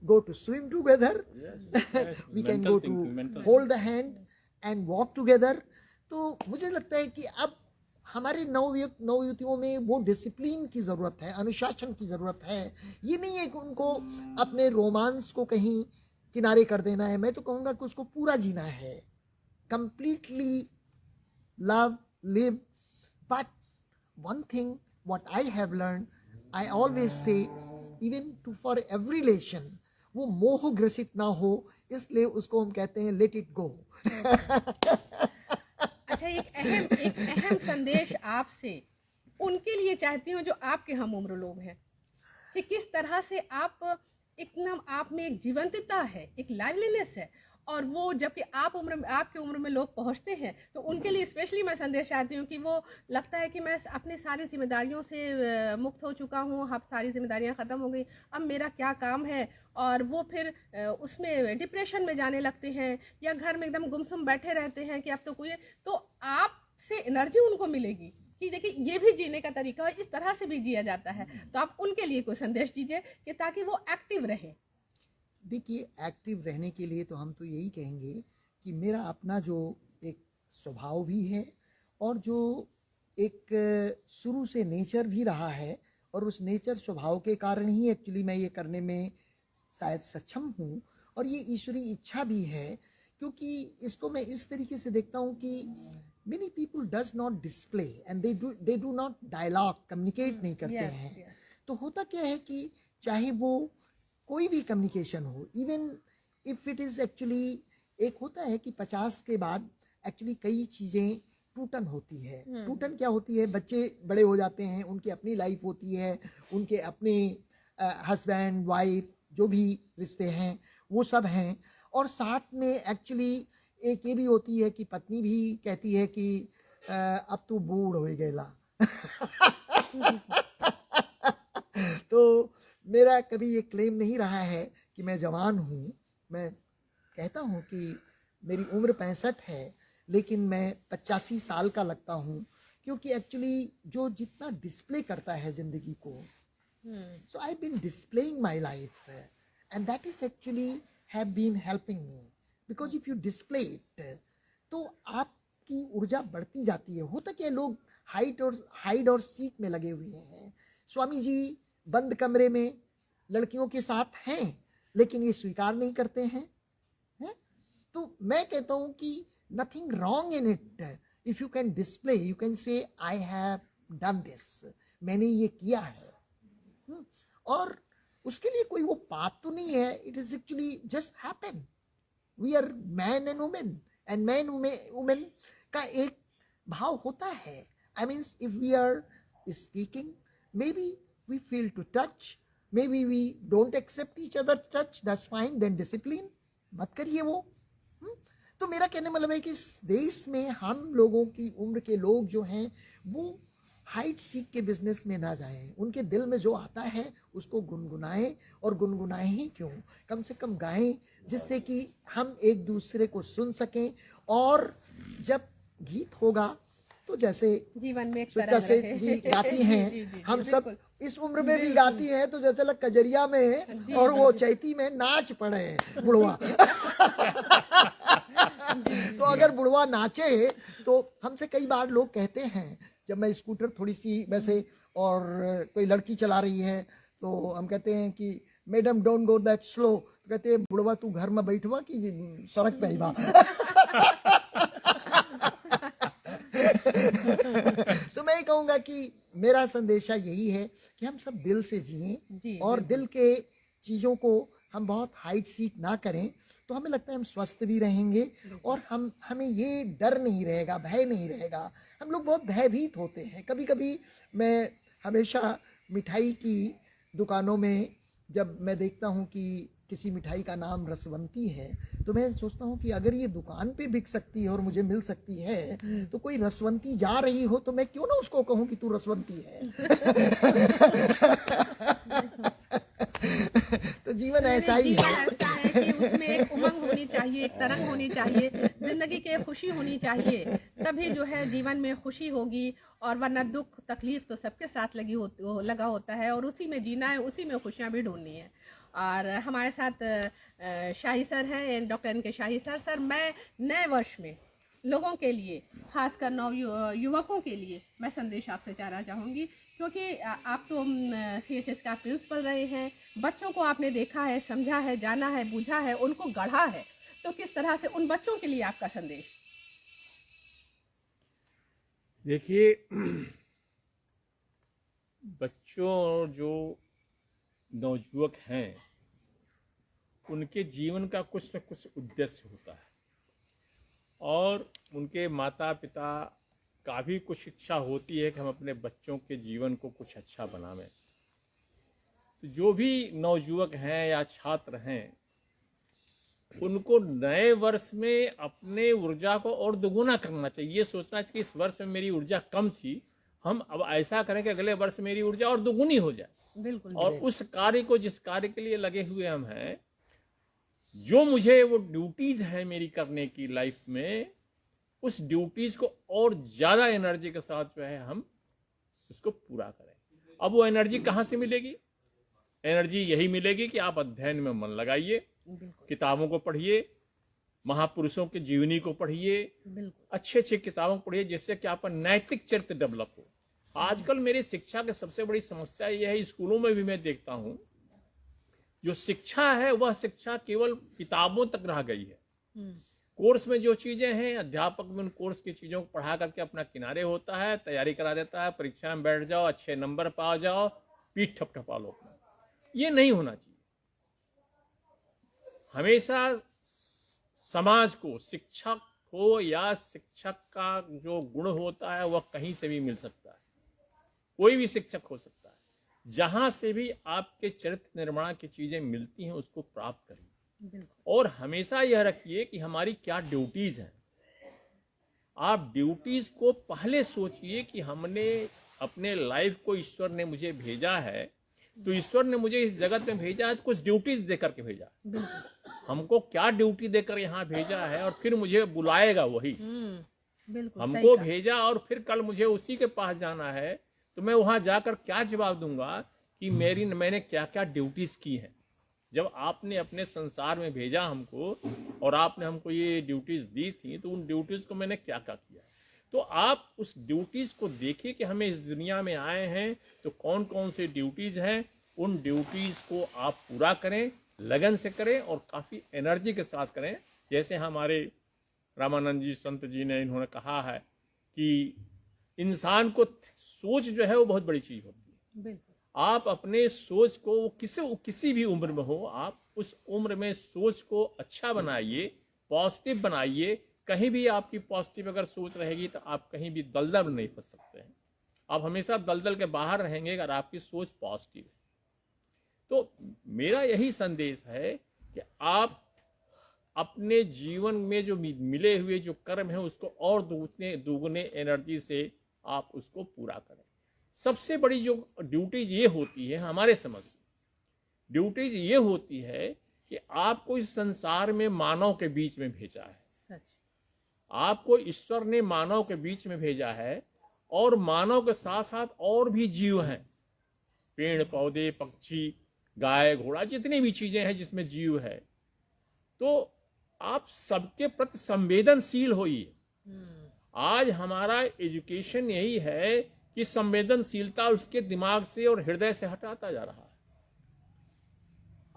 go to swim together, we can go to hold the hand and walk together. तो मुझे लगता है कि अब हमारे नवयुवतियों में वो discipline की ज़रूरत है, अनुशासन की ज़रूरत है। ये नहीं है कि उनको अपने रोमांस को कहीं किनारे कर देना है, मैं तो कहूँगा कि उसको पूरा जीना है, completely love, live. But one thing what I have learned, I always say, even for every relation, वो मोह ग्रसित ना हो, इसलिए उसको हम कहते हैं let it go. अच्छा, एक अहम संदेश आपसे उनके लिए चाहती हूँ जो आपके हम उम्र लोग हैं, कि किस तरह से आप में एक जीवंतता है, एक लाइवलीनेस है, और वो जबकि आपके उम्र में लोग पहुंचते हैं, तो उनके लिए स्पेशली मैं संदेश चाहती हूँ कि वो लगता है कि मैं अपनी सारी जिम्मेदारियों से मुक्त हो चुका हूँ, अब सारी जिम्मेदारियाँ ख़त्म हो गई, अब मेरा क्या काम है, और वो फिर उसमें डिप्रेशन में जाने लगते हैं या घर में एकदम गुमसुम बैठे रहते हैं कि अब तो कोई, तो आपसे एनर्जी उनको मिलेगी कि देखिए ये भी जीने का तरीका है, इस तरह से भी जिया जाता है। तो आप उनके लिए कोई संदेश दीजिए कि ताकि वो एक्टिव रहे। देखिए, एक्टिव रहने के लिए तो हम तो यही कहेंगे कि मेरा अपना जो एक स्वभाव भी है और जो एक शुरू से नेचर भी रहा है, और उस नेचर स्वभाव के कारण ही एक्चुअली मैं ये करने में शायद सक्षम हूँ, और ये ईश्वरीय इच्छा भी है, क्योंकि इसको मैं इस तरीके से देखता हूँ कि many people does not display and they do not dialogue, communicate नहीं करते हैं। तो होता क्या है कि चाहे वो कोई भी कम्युनिकेशन हो, even if it is actually, एक होता है कि 50 के बाद एक्चुअली कई चीज़ें टूटन होती है। टूटन क्या होती है, बच्चे बड़े हो जाते हैं, उनकी अपनी लाइफ होती है, उनके अपने हस्बैंड वाइफ जो भी रिश्ते हैं वो सब हैं, और साथ में एक्चुअली एक ये भी होती है कि पत्नी भी कहती है कि अब तू बूढ़ हो गया। तो मेरा कभी ये क्लेम नहीं रहा है कि मैं जवान हूँ, मैं कहता हूँ कि मेरी उम्र 65 है, लेकिन मैं 85 साल का लगता हूँ, क्योंकि एक्चुअली जो जितना डिस्प्ले करता है ज़िंदगी को, so I been displaying my life and that is actually have been helping me, because if you display it तो आपकी ऊर्जा बढ़ती जाती है। होता क्या, लोग हाइड और सीक में लगे हुए हैं। स्वामी जी बंद कमरे में लड़कियों के साथ हैं, लेकिन ये स्वीकार नहीं करते हैं, तो मैं कहता हूँ कि nothing wrong in it, if you can display, you can say I have done this, मैंने ये किया है, और उसके लिए कोई वो पाप तो नहीं है, it is actually just happen. We are man and women, and man women का एक भाव होता है। I means if we are speaking, maybe we feel to touch, maybe we don't accept each other touch, that's fine, then discipline मत करिए वो। तो मेरा कहने मतलब है कि इस देश में हम लोगों की उम्र के लोग जो हैं वो हाइट सीख के बिजनेस में ना जाएं, उनके दिल में जो आता है उसको गुनगुनाएं, और गुनगुनाएं ही क्यों, कम से कम गाएं, जिससे कि हम एक दूसरे को सुन सकें। और जब गीत होगा तो जैसे जीवन में एक सुचिता तरंग से रहे। जी गाती हैं, जी, जी, जी, हम सब बिल्कुल। इस उम्र में भी गाती हैं, तो जैसे लग कजरिया में जी, और वो चैती में नाच पड़े बुढ़वा। तो अगर बुढ़वा नाचे तो हमसे कई बार लोग कहते हैं, जब मैं स्कूटर थोड़ी सी वैसे और कोई लड़की चला रही है तो हम कहते हैं कि madam don't go that slow, तो कहते हैं बुढ़वा तू घर में बैठवा कि सड़क पे आईबा। तो मैं ये कहूँगा कि मेरा संदेशा यही है कि हम सब दिल से जी, जिएं, और दिल के चीज़ों को हम बहुत हाइट सीख ना करें, तो हमें लगता है हम स्वस्थ भी रहेंगे, और हमें ये डर नहीं रहेगा, भय नहीं रहेगा। हम लोग बहुत भयभीत होते हैं। कभी कभी मैं हमेशा मिठाई की दुकानों में जब मैं देखता हूँ कि किसी मिठाई का नाम रसवंती है, तो मैं सोचता हूँ कि अगर ये दुकान पे बिक सकती है और मुझे मिल सकती है, तो कोई रसवंती जा रही हो तो मैं क्यों ना उसको कहूँ कि तू रसवंती है। तो जीवन ऐसा ही जीवन है। ऐसा है कि उसमें एक उमंग होनी चाहिए, एक तरंग होनी चाहिए, जिंदगी की एक खुशी होनी चाहिए, तभी जो है जीवन में खुशी होगी। और वरना दुख तकलीफ तो सबके साथ लगा होता है, और उसी में जीना है, उसी में खुशियाँ भी ढूंढनी है। और हमारे साथ शाही सर हैं, doctor N K Shahi sir. Sir, मैं नए वर्ष में लोगों के लिए, खासकर नव युवकों के लिए मैं संदेश आपसे जानना चाहूँगी, क्योंकि आप तो CHS का प्रिंसिपल रहे हैं, बच्चों को आपने देखा है, समझा है, जाना है, बूझा है, उनको गढ़ा है, तो किस तरह से उन बच्चों के लिए आपका संदेश? देखिए, बच्चों और जो नवयुवक हैं, उनके जीवन का कुछ न कुछ उद्देश्य होता है, और उनके माता पिता का भी कुछ शिक्षा होती है कि हम अपने बच्चों के जीवन को कुछ अच्छा बनावें। तो जो भी नवयुवक हैं या छात्र हैं, उनको नए वर्ष में अपने ऊर्जा को और दोगुना करना चाहिए। ये सोचना चाहिए कि इस वर्ष में मेरी ऊर्जा कम थी, हम अब ऐसा करें कि अगले वर्ष मेरी ऊर्जा और दोगुनी हो जाए। बिल्कुल। और उस कार्य को, जिस कार्य के लिए लगे हुए हम हैं, जो मुझे वो ड्यूटीज हैं मेरी करने की लाइफ में, उस ड्यूटीज को और ज्यादा एनर्जी के साथ जो है हम उसको पूरा करें। अब वो एनर्जी कहाँ से मिलेगी? एनर्जी यही मिलेगी कि आप अध्ययन में मन लगाइए, किताबों को पढ़िए, महापुरुषों की जीवनी को पढ़िए, अच्छे अच्छे किताबों को पढ़िए, जिससे कि आपका नैतिक चरित्र डेवलप हो। आजकल मेरी शिक्षा की सबसे बड़ी समस्या यह है, स्कूलों में भी मैं देखता हूँ, जो शिक्षा है वह शिक्षा केवल किताबों तक रह गई है। कोर्स में जो चीजें हैं, अध्यापक में उन कोर्स की चीजों को पढ़ा करके अपना किनारे होता है, तैयारी करा देता है, परीक्षा में बैठ जाओ, अच्छे नंबर पा जाओ, पीठ ठपठपा लो। ये नहीं होना चाहिए। हमेशा समाज को, शिक्षक हो या शिक्षक का जो गुण होता है वह कहीं से भी मिल सकता है, कोई भी शिक्षक हो सकता है। जहां से भी आपके चरित्र निर्माण की चीजें मिलती हैं उसको प्राप्त करिए, और हमेशा यह रखिए कि हमारी क्या ड्यूटीज हैं। आप ड्यूटीज को पहले सोचिए कि हमने अपने लाइफ को, ईश्वर ने मुझे भेजा है, तो ईश्वर ने मुझे इस जगत में भेजा है तो कुछ ड्यूटीज देकर के भेजा। हमको क्या ड्यूटी देकर यहाँ भेजा है, और फिर मुझे बुलाएगा वही। हमको भेजा और फिर कल मुझे उसी के पास जाना है, तो मैं वहां जाकर क्या जवाब दूंगा कि मैंने क्या क्या ड्यूटीज की हैं। जब आपने अपने संसार में भेजा हमको और आपने हमको ये ड्यूटीज दी थी, तो उन ड्यूटीज को मैंने क्या क्या किया। तो आप उस ड्यूटीज को देखिए कि हमें इस दुनिया में आए हैं तो कौन कौन से ड्यूटीज हैं, उन ड्यूटीज को आप पूरा करें, लगन से करें और काफ़ी एनर्जी के साथ करें। जैसे हमारे रामानंद जी संत जी ने, इन्होंने कहा है कि इंसान को सोच जो है वो बहुत बड़ी चीज़ होती है। आप अपने सोच को, किसी भी उम्र में हो, आप उस उम्र में सोच को अच्छा बनाइए, पॉजिटिव बनाइए। कहीं भी आपकी पॉजिटिव अगर सोच रहेगी तो आप कहीं भी दलदल में नहीं फंस सकते हैं। आप हमेशा दलदल के बाहर रहेंगे अगर आपकी सोच पॉजिटिव है। तो मेरा यही संदेश है कि आप अपने जीवन में जो मिले हुए जो कर्म है उसको और दुगने एनर्जी से आप उसको पूरा करें। सबसे बड़ी जो ड्यूटीज ये होती है हमारे समझ से, ड्यूटीज ये होती है कि आपको इस संसार में मानव के बीच में भेजा है, सच। आपको ईश्वर ने मानव के बीच में भेजा है, और मानव के साथ साथ और भी जीव हैं, पेड़ पौधे पक्षी गाय घोड़ा जितनी भी चीजें हैं जिसमें जीव है, तो आप सबके प्रति संवेदनशील होइए। आज हमारा एजुकेशन यही है कि संवेदनशीलता उसके दिमाग से और हृदय से हटाता जा रहा है।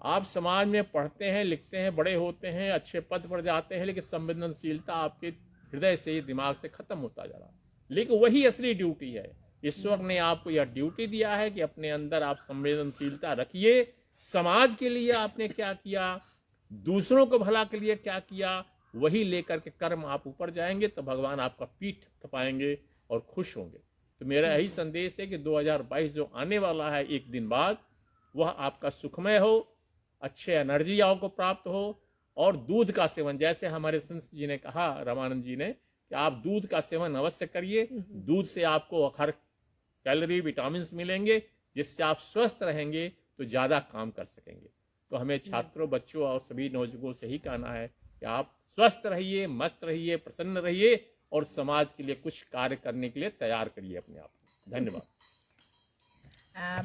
आप समाज में पढ़ते हैं लिखते हैं बड़े होते हैं अच्छे पद पर जाते हैं, लेकिन संवेदनशीलता आपके हृदय से दिमाग से खत्म होता जा रहा है। लेकिन वही असली ड्यूटी है। ईश्वर ने आपको यह ड्यूटी दिया है कि अपने अंदर आप संवेदनशीलता रखिए। समाज के लिए आपने क्या किया, दूसरों को भला के लिए क्या किया, वही लेकर के कर्म आप ऊपर जाएंगे तो भगवान आपका पीठ थपाएंगे और खुश होंगे। तो मेरा यही संदेश है कि 2022 जो आने वाला है एक दिन बाद, वह आपका सुखमय हो, अच्छे एनर्जी आपको प्राप्त हो, और दूध का सेवन, जैसे हमारे संत जी ने कहा, रामानंद जी ने, कि आप दूध का सेवन अवश्य करिए। दूध से आपको हर कैलोरी विटामिन मिलेंगे, जिससे आप स्वस्थ रहेंगे तो ज़्यादा काम कर सकेंगे। तो हमें छात्रों बच्चों और सभी नौजवानों से ही कहना है कि आप स्वस्थ रहिए, मस्त रहिए, प्रसन्न रहिए, और समाज के लिए कुछ कार्य करने के लिए तैयार करिए अपने आप को। धन्यवाद।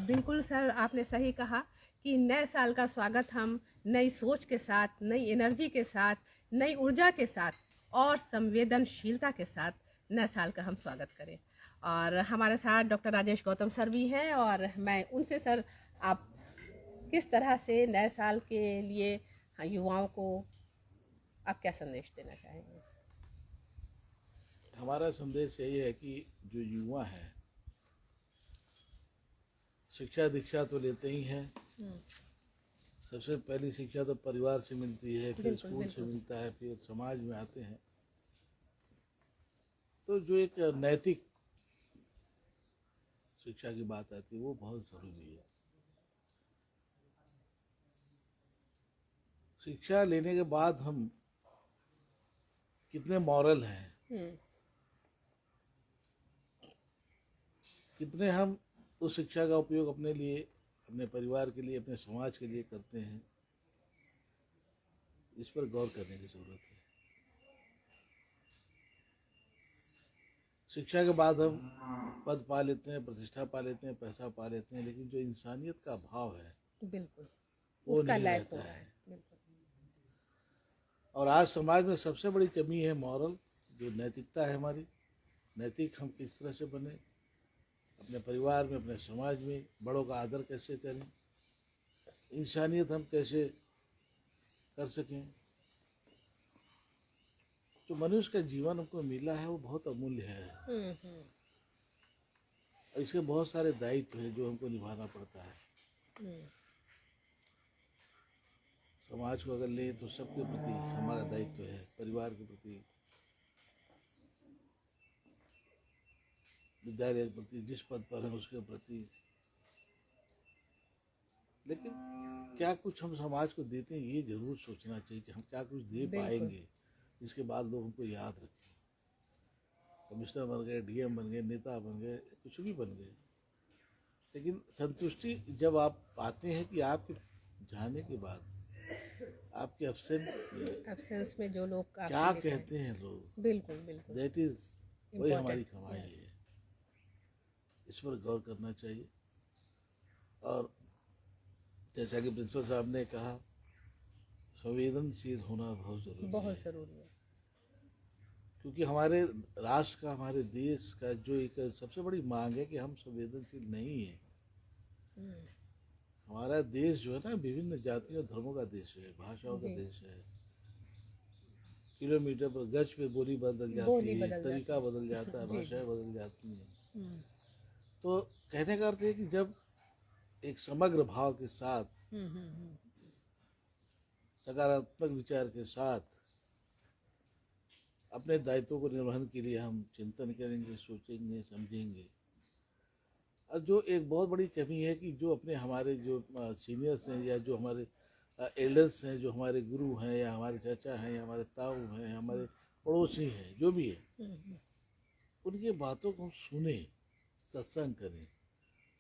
बिल्कुल सर, आपने सही कहा कि नए साल का स्वागत हम नई सोच के साथ, नई एनर्जी के साथ, नई ऊर्जा के साथ और संवेदनशीलता के साथ नए साल का हम स्वागत करें। और हमारे साथ डॉक्टर राजेश गौतम सर भी हैं, और मैं उनसे, सर आप किस तरह से नए साल के लिए युवाओं को आप क्या संदेश देना चाहेंगे? हमारा संदेश यही है कि जो युवा है, शिक्षा दीक्षा तो लेते ही हैं। सबसे पहली शिक्षा तो परिवार से मिलती है, फिर स्कूल से मिलता है, फिर समाज में आते हैं। तो जो एक नैतिक शिक्षा की बात आती है वो बहुत जरूरी है। शिक्षा लेने के बाद हम कितने मॉरल हैं, कितने हम उस शिक्षा का उपयोग अपने लिए, अपने परिवार के लिए, अपने समाज के लिए करते हैं, इस पर गौर करने की जरूरत है। शिक्षा के बाद हम पद पा लेते हैं, प्रतिष्ठा पा लेते हैं, पैसा पा लेते हैं, लेकिन जो इंसानियत का भाव है बिल्कुल वो उसका नहीं लैक रहता हो रहा है। बिल्कुल। और आज समाज में सबसे बड़ी कमी है मॉरल, जो नैतिकता है हमारी। नैतिक हम किस तरह से बने, अपने परिवार में, अपने समाज में बड़ों का आदर कैसे करें, इंसानियत हम कैसे कर सकें। जो मनुष्य का जीवन हमको मिला है वो बहुत अमूल्य है, और इसके बहुत सारे दायित्व हैं जो हमको निभाना पड़ता है। समाज को अगर ले तो सबके प्रति हमारा दायित्व है, परिवार के प्रति, विद्यालय के प्रति, जिस पद पर है उसके प्रति। लेकिन क्या कुछ हम समाज को देते हैं, ये जरूर सोचना चाहिए कि हम क्या कुछ दे पाएंगे जिसके बाद लोग हमको याद रखें। कमिश्नर बन गए, डीएम बन गए, नेता बन गए, कुछ भी बन गए, लेकिन संतुष्टि जब आप पाते हैं कि आपके जाने के बाद, आपके एब्सेंस में जो लोग क्या कहते हैं लोग, बिल्कुल बिल्कुल, दैट इज वही हमारी कमाई है। इस पर गौर करना चाहिए। और जैसा कि प्रिंसिपल साहब ने कहा, संवेदनशील होना बहुत जरूरी है। क्योंकि हमारे राष्ट्र का, हमारे देश का जो एक सबसे बड़ी मांग है कि हम संवेदनशील नहीं है। हमारा देश जो है ना, विभिन्न जातियों और धर्मों का देश है, भाषाओं का देश है। किलोमीटर पर, गज पे बोली बदल जाती है, तरीका बदल जाता है, भाषाएं बदल जाती हैं। तो कहने का अर्थ है कि जब एक समग्र भाव के साथ, सकारात्मक विचार के साथ अपने दायित्वों को निर्वहन के लिए हम चिंतन करेंगे, सोचेंगे, समझेंगे। और जो एक बहुत बड़ी कमी है कि जो अपने हमारे जो सीनियर्स हैं, या जो हमारे एल्डर्स हैं, जो हमारे गुरु हैं, या हमारे चाचा हैं, या हमारे ताऊ हैं, हमारे पड़ोसी हैं, जो भी है, उनकी बातों को हम सुने, सत्संग करें,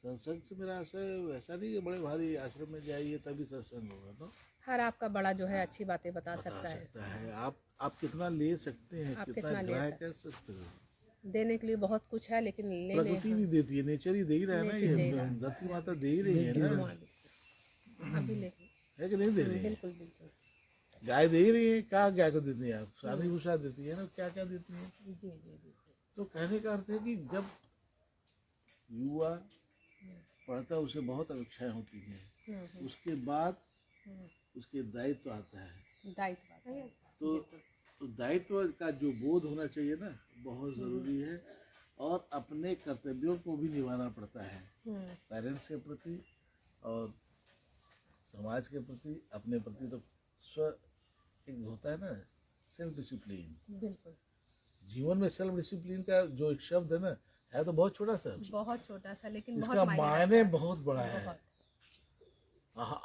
सत्संग से मेरा आशय वैसा नहीं कि बड़े भारी आश्रम में जाइए तभी सत्संग होगा, तो हर आपका बड़ा जो है अच्छी बातें बता सकता है। सकता है। आप कितना ले सकते हैं, आप कितना कितना ले ग्रह सकते कर सकते हो। देने के लिए बहुत कुछ है, लेकिन लेने प्रकृति भी देती है, नेचर ही दे ही रहा है ना, नेचर दे ये रहा है। धरती माता दे ही रही है ना, अभी लेकिन है कि नहीं दे रही है। बिल्कुल बिल्कुल। गाय दे ही रही है, क्या गाय को देती है आप, सानी भूसा देती है ना, क्या क्या देती है। जी जी जी। तो कहने का अर्थ है कि जब युवा पढ़ता है उसे बहुत अपेक्षाएं होती हैं, उसके बाद उसके दायित्व आता है। दायित्व तो दायित्व का जो बोध होना चाहिए ना, बहुत ज़रूरी है। और अपने कर्तव्यों को भी निभाना पड़ता है, पेरेंट्स के प्रति और समाज के प्रति, अपने प्रति। तो स्व एक होता है ना, सेल्फ डिसिप्लिन। बिल्कुल जीवन में सेल्फ डिसिप्लिन का जो एक शब्द है ना, है तो बहुत छोटा सा, बहुत छोटा सा, लेकिन इसका बहुत मायने बहुत बड़ा है। बहुत।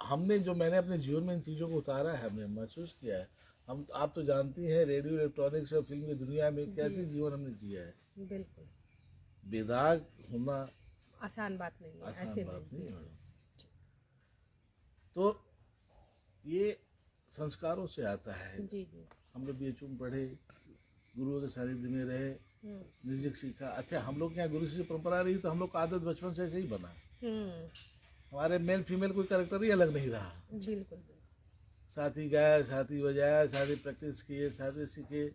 हमने जो मैंने अपने जीवन में इन चीज़ों को उतारा है, हमने महसूस किया है। हम आप तो जानती हैं, रेडियो इलेक्ट्रॉनिक्स और फिल्म की दुनिया में कैसे जीवन हमने जिया है। बिल्कुल बेदाग होना आसान बात नहीं है, आसान ऐसे बात नहीं। नहीं है। तो ये संस्कारों से आता है। जी जी। हम लोग BHU में पढ़े, गुरुओं के सानिध्य में रहे, म्यूजिक सीखा। अच्छा, हम लोग के यहाँ गुरु से परंपरा रही, तो हम लोग का आदत बचपन से ऐसे ही बना। हमारे मेल फीमेल कोई कैरेक्टर ही अलग नहीं रहा। बिल्कुल बिल्कुल। साथ ही गाया, साथ ही बजाया, साथ ही प्रैक्टिस किए, साथ ही सीखे।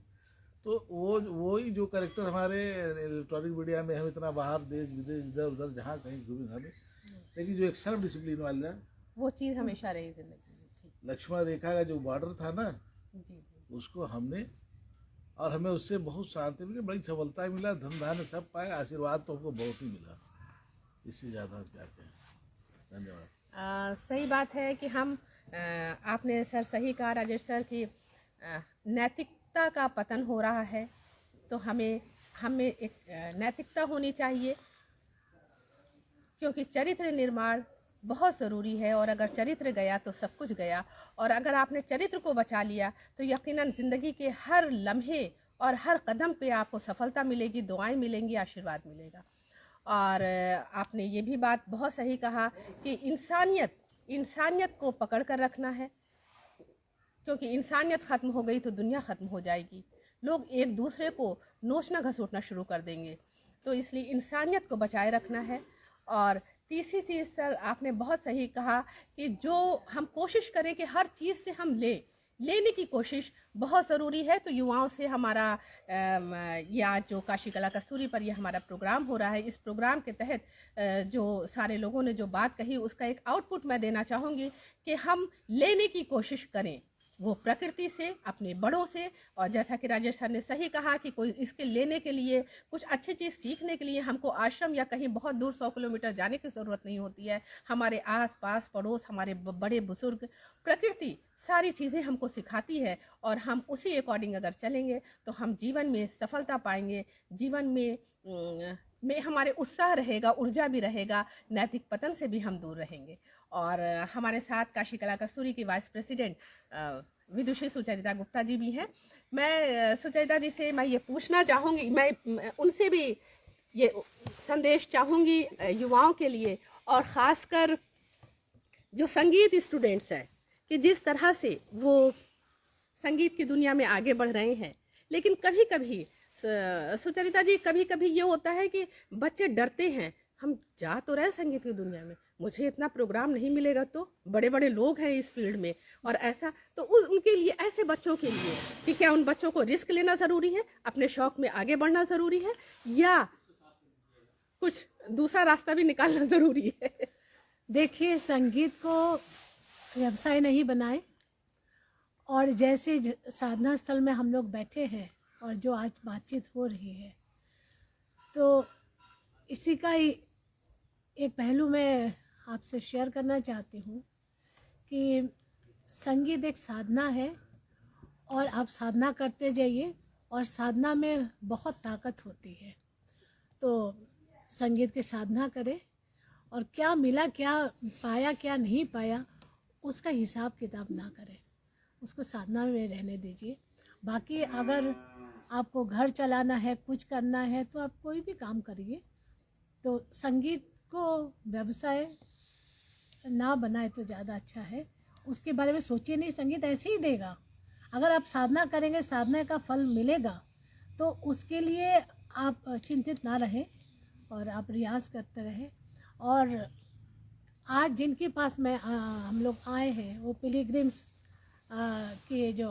तो वो ही जो कैरेक्टर हमारे इलेक्ट्रॉनिक मीडिया में, हम इतना बाहर देश विदेश इधर उधर जहाँ कहीं घूमे घामे, लेकिन जो एक सेल्फ डिसिप्लिन वाला, वो चीज़ हमेशा रही जिंदगी में। ठीक। लक्ष्मण रेखा का जो बॉर्डर था ना, जी जी। उसको हमने, और हमें उससे बहुत शांति मिली, बड़ी सफलता मिला, धन धान्य सब पाए, आशीर्वाद तो हमको बहुत ही मिला। इससे ज़्यादा क्या कहें। धन्यवाद। सही बात है कि हम आपने सर सही कहा राजेश सर कि नैतिकता का पतन हो रहा है, तो हमें एक नैतिकता होनी चाहिए, क्योंकि चरित्र निर्माण बहुत ज़रूरी है। और अगर चरित्र गया तो सब कुछ गया। और अगर आपने चरित्र को बचा लिया तो यकीनन ज़िंदगी के हर लम्हे और हर कदम पे आपको सफलता मिलेगी, दुआएं मिलेंगी, आशीर्वाद मिलेगा। और आपने ये भी बात बहुत सही कहा कि इंसानियत को पकड़ कर रखना है, क्योंकि इंसानियत ख़त्म हो गई तो दुनिया ख़त्म हो जाएगी। लोग एक दूसरे को नोचना घसीटना शुरू कर देंगे। तो इसलिए इंसानियत को बचाए रखना है। और तीसरी चीज़ सर आपने बहुत सही कहा कि जो हम कोशिश करें कि हर चीज़ से हम लेने की कोशिश बहुत ज़रूरी है। तो युवाओं से हमारा ये आज जो काशी कला कस्तूरी पर ये हमारा प्रोग्राम हो रहा है, इस प्रोग्राम के तहत जो सारे लोगों ने जो बात कही, उसका एक आउटपुट मैं देना चाहूँगी कि हम लेने की कोशिश करें, वो प्रकृति से, अपने बड़ों से। और जैसा कि राजेश सर ने सही कहा कि कोई इसके लेने के लिए, कुछ अच्छी चीज़ सीखने के लिए हमको आश्रम या कहीं बहुत दूर 100 किलोमीटर जाने की ज़रूरत नहीं होती है। हमारे आस पास पड़ोस, हमारे बड़े बुजुर्ग, प्रकृति सारी चीज़ें हमको सिखाती है। और हम उसी अकॉर्डिंग अगर चलेंगे तो हम जीवन में सफलता पाएंगे, जीवन में हमारे उत्साह रहेगा, ऊर्जा भी रहेगा, नैतिक पतन से भी हम दूर रहेंगे। और हमारे साथ काशी कला कस्तूरी की वाइस प्रेसिडेंट विदुषी सुचरिता गुप्ता जी भी हैं। मैं सुचरिता जी से मैं ये पूछना चाहूँगी, मैं उनसे भी ये संदेश चाहूँगी युवाओं के लिए, और ख़ासकर जो संगीत स्टूडेंट्स हैं, कि जिस तरह से वो संगीत की दुनिया में आगे बढ़ रहे हैं, लेकिन कभी कभी सुचरिता जी, कभी कभी ये होता है कि बच्चे डरते हैं, हम जा तो रहे संगीत की दुनिया में, मुझे इतना प्रोग्राम नहीं मिलेगा, तो बड़े बड़े लोग हैं इस फील्ड में, और ऐसा तो उनके लिए, ऐसे बच्चों के लिए कि क्या उन बच्चों को रिस्क लेना ज़रूरी है, अपने शौक़ में आगे बढ़ना ज़रूरी है, या कुछ दूसरा रास्ता भी निकालना ज़रूरी है? देखिए, संगीत को व्यवसाय नहीं बनाए, और जैसे साधना स्थल में हम लोग बैठे हैं और जो आज बातचीत हो रही है, तो इसी का ही एक पहलू मैं आपसे शेयर करना चाहती हूँ कि संगीत एक साधना है, और आप साधना करते जाइए, और साधना में बहुत ताकत होती है। तो संगीत की साधना करें, और क्या मिला, क्या पाया, क्या नहीं पाया, उसका हिसाब किताब ना करें, उसको साधना में रहने दीजिए। बाकी अगर आपको घर चलाना है, कुछ करना है, तो आप कोई भी काम करिए। तो संगीत को व्यवसाय ना बनाए तो ज़्यादा अच्छा है। उसके बारे में सोचिए नहीं, संगीत ऐसे ही देगा। अगर आप साधना करेंगे, साधना का फल मिलेगा, तो उसके लिए आप चिंतित ना रहें और आप रियाज करते रहें। और आज जिनके पास हम लोग आए हैं वो पिलग्रिम्स के जो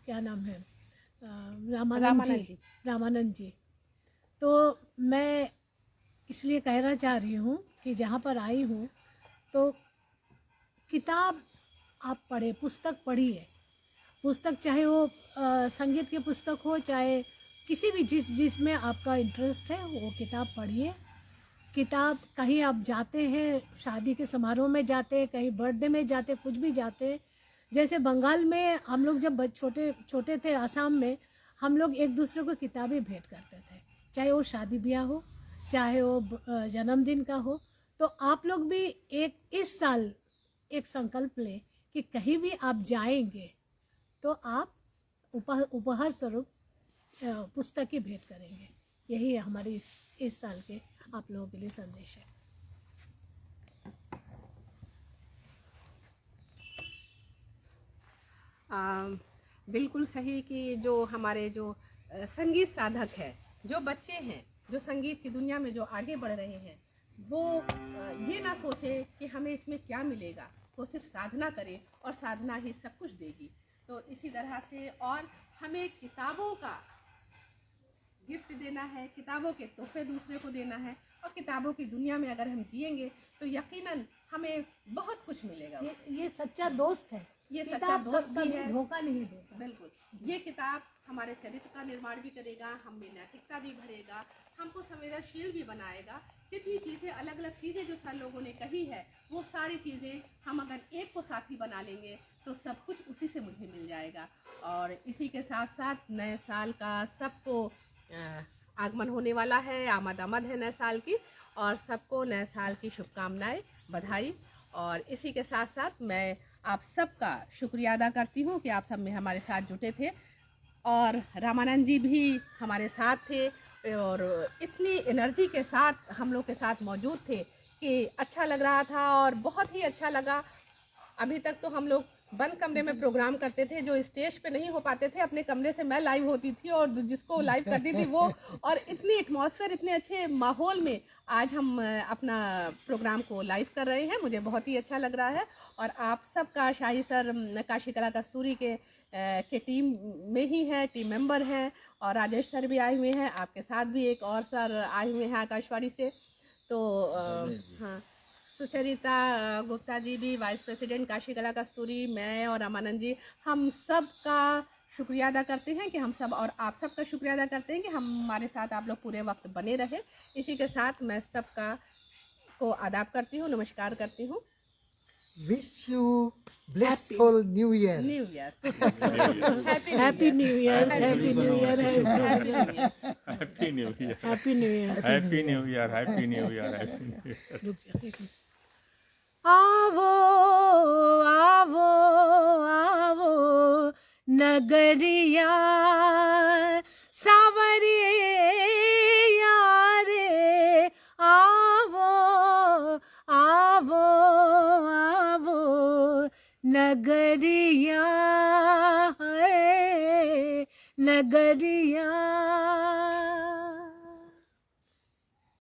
क्या नाम है, रामानंद जी। तो मैं इसलिए कहना चाह रही हूँ कि जहाँ पर आई हूँ तो किताब आप पढ़े, पुस्तक पढ़िए। पुस्तक चाहे वो संगीत की पुस्तक हो, चाहे किसी भी जिसमें आपका इंटरेस्ट है वो किताब पढ़िए। किताब, कहीं आप जाते हैं, शादी के समारोह में जाते हैं, कहीं बर्थडे में जाते, कुछ भी जाते हैं। जैसे बंगाल में हम लोग जब छोटे थे, आसाम में, हम लोग एक दूसरे को किताबें भेंट करते थे, चाहे वो शादी ब्याह हो, चाहे वो जन्मदिन का हो। तो आप लोग भी इस साल एक संकल्प लें कि कहीं भी आप जाएंगे तो आप उपहार स्वरूप पुस्तक की भेंट करेंगे। यही हमारी इस साल के आप लोगों के लिए संदेश है। बिल्कुल सही कि जो हमारे जो संगीत साधक है, जो बच्चे हैं, जो संगीत की दुनिया में जो आगे बढ़ रहे हैं, वो ये ना सोचे कि हमें इसमें क्या मिलेगा, वो सिर्फ साधना करे और साधना ही सब कुछ देगी। तो इसी तरह से और हमें किताबों का गिफ्ट देना है, किताबों के तोहफे दूसरे को देना है, और किताबों की दुनिया में अगर हम जिएंगे तो यकीनन हमें बहुत कुछ मिलेगा। ये सच्चा दोस्त है, ये सच्चा दोस्त भी है, धोखा नहीं देता। बिल्कुल, ये किताब हमारे चरित्र का निर्माण भी करेगा, हम में नैतिकता भी भरेगा, हमको संवेदनशील भी बनाएगा। जितनी चीज़ें, अलग अलग चीज़ें जो सर लोगों ने कही है, वो सारी चीज़ें हम अगर एक को साथी बना लेंगे तो सब कुछ उसी से मुझे मिल जाएगा। और इसी के साथ साथ नए साल का सबको आगमन होने वाला है, आमद है नए साल की, और सबको नए साल की शुभकामनाएं, बधाई। और इसी के साथ साथ मैं आप सबका शुक्रिया अदा करती हूँ कि आप सब में हमारे साथ जुटे थे, और रामानंद जी भी हमारे साथ थे और इतनी एनर्जी के साथ हम लोग के साथ मौजूद थे कि अच्छा लग रहा था और बहुत ही अच्छा लगा। अभी तक तो हम लोग बंद कमरे में प्रोग्राम करते थे, जो स्टेज पे नहीं हो पाते थे, अपने कमरे से मैं लाइव होती थी और जिसको लाइव करती थी वो, और इतनी एटमॉस्फेयर, इतने अच्छे माहौल में आज हम अपना प्रोग्राम को लाइव कर रहे हैं। मुझे बहुत ही अच्छा लग रहा है। और आप सबका, शाही सर काशी कला कस्तूरी के टीम में ही हैं, टीम मेंबर हैं, और राजेश सर भी आए हुए हैं, आपके साथ भी एक और सर आए हुए हैं आकाशवाणी से। तो हाँ, सुचरिता गुप्ता जी भी, वाइस प्रेसिडेंट काशी कला कस्तूरी, मैं और रामानंद जी, हम सब का शुक्रिया अदा करते हैं कि हम सब, और आप सब का शुक्रिया अदा करते हैं कि हमारे साथ आप लोग पूरे वक्त बने रहे। इसी के साथ मैं सबका को आदाब करती हूँ, नमस्कार करती हूँ। Wish you blissful New Year. New year, happy new year, happy new year, happy new year, happy new year. Happy new year, happy new year, happy new year. रुक जा। आवो आवो आवो नगरिया सावरिया रे, आवो आवो आवो नगरिया है, नगरिया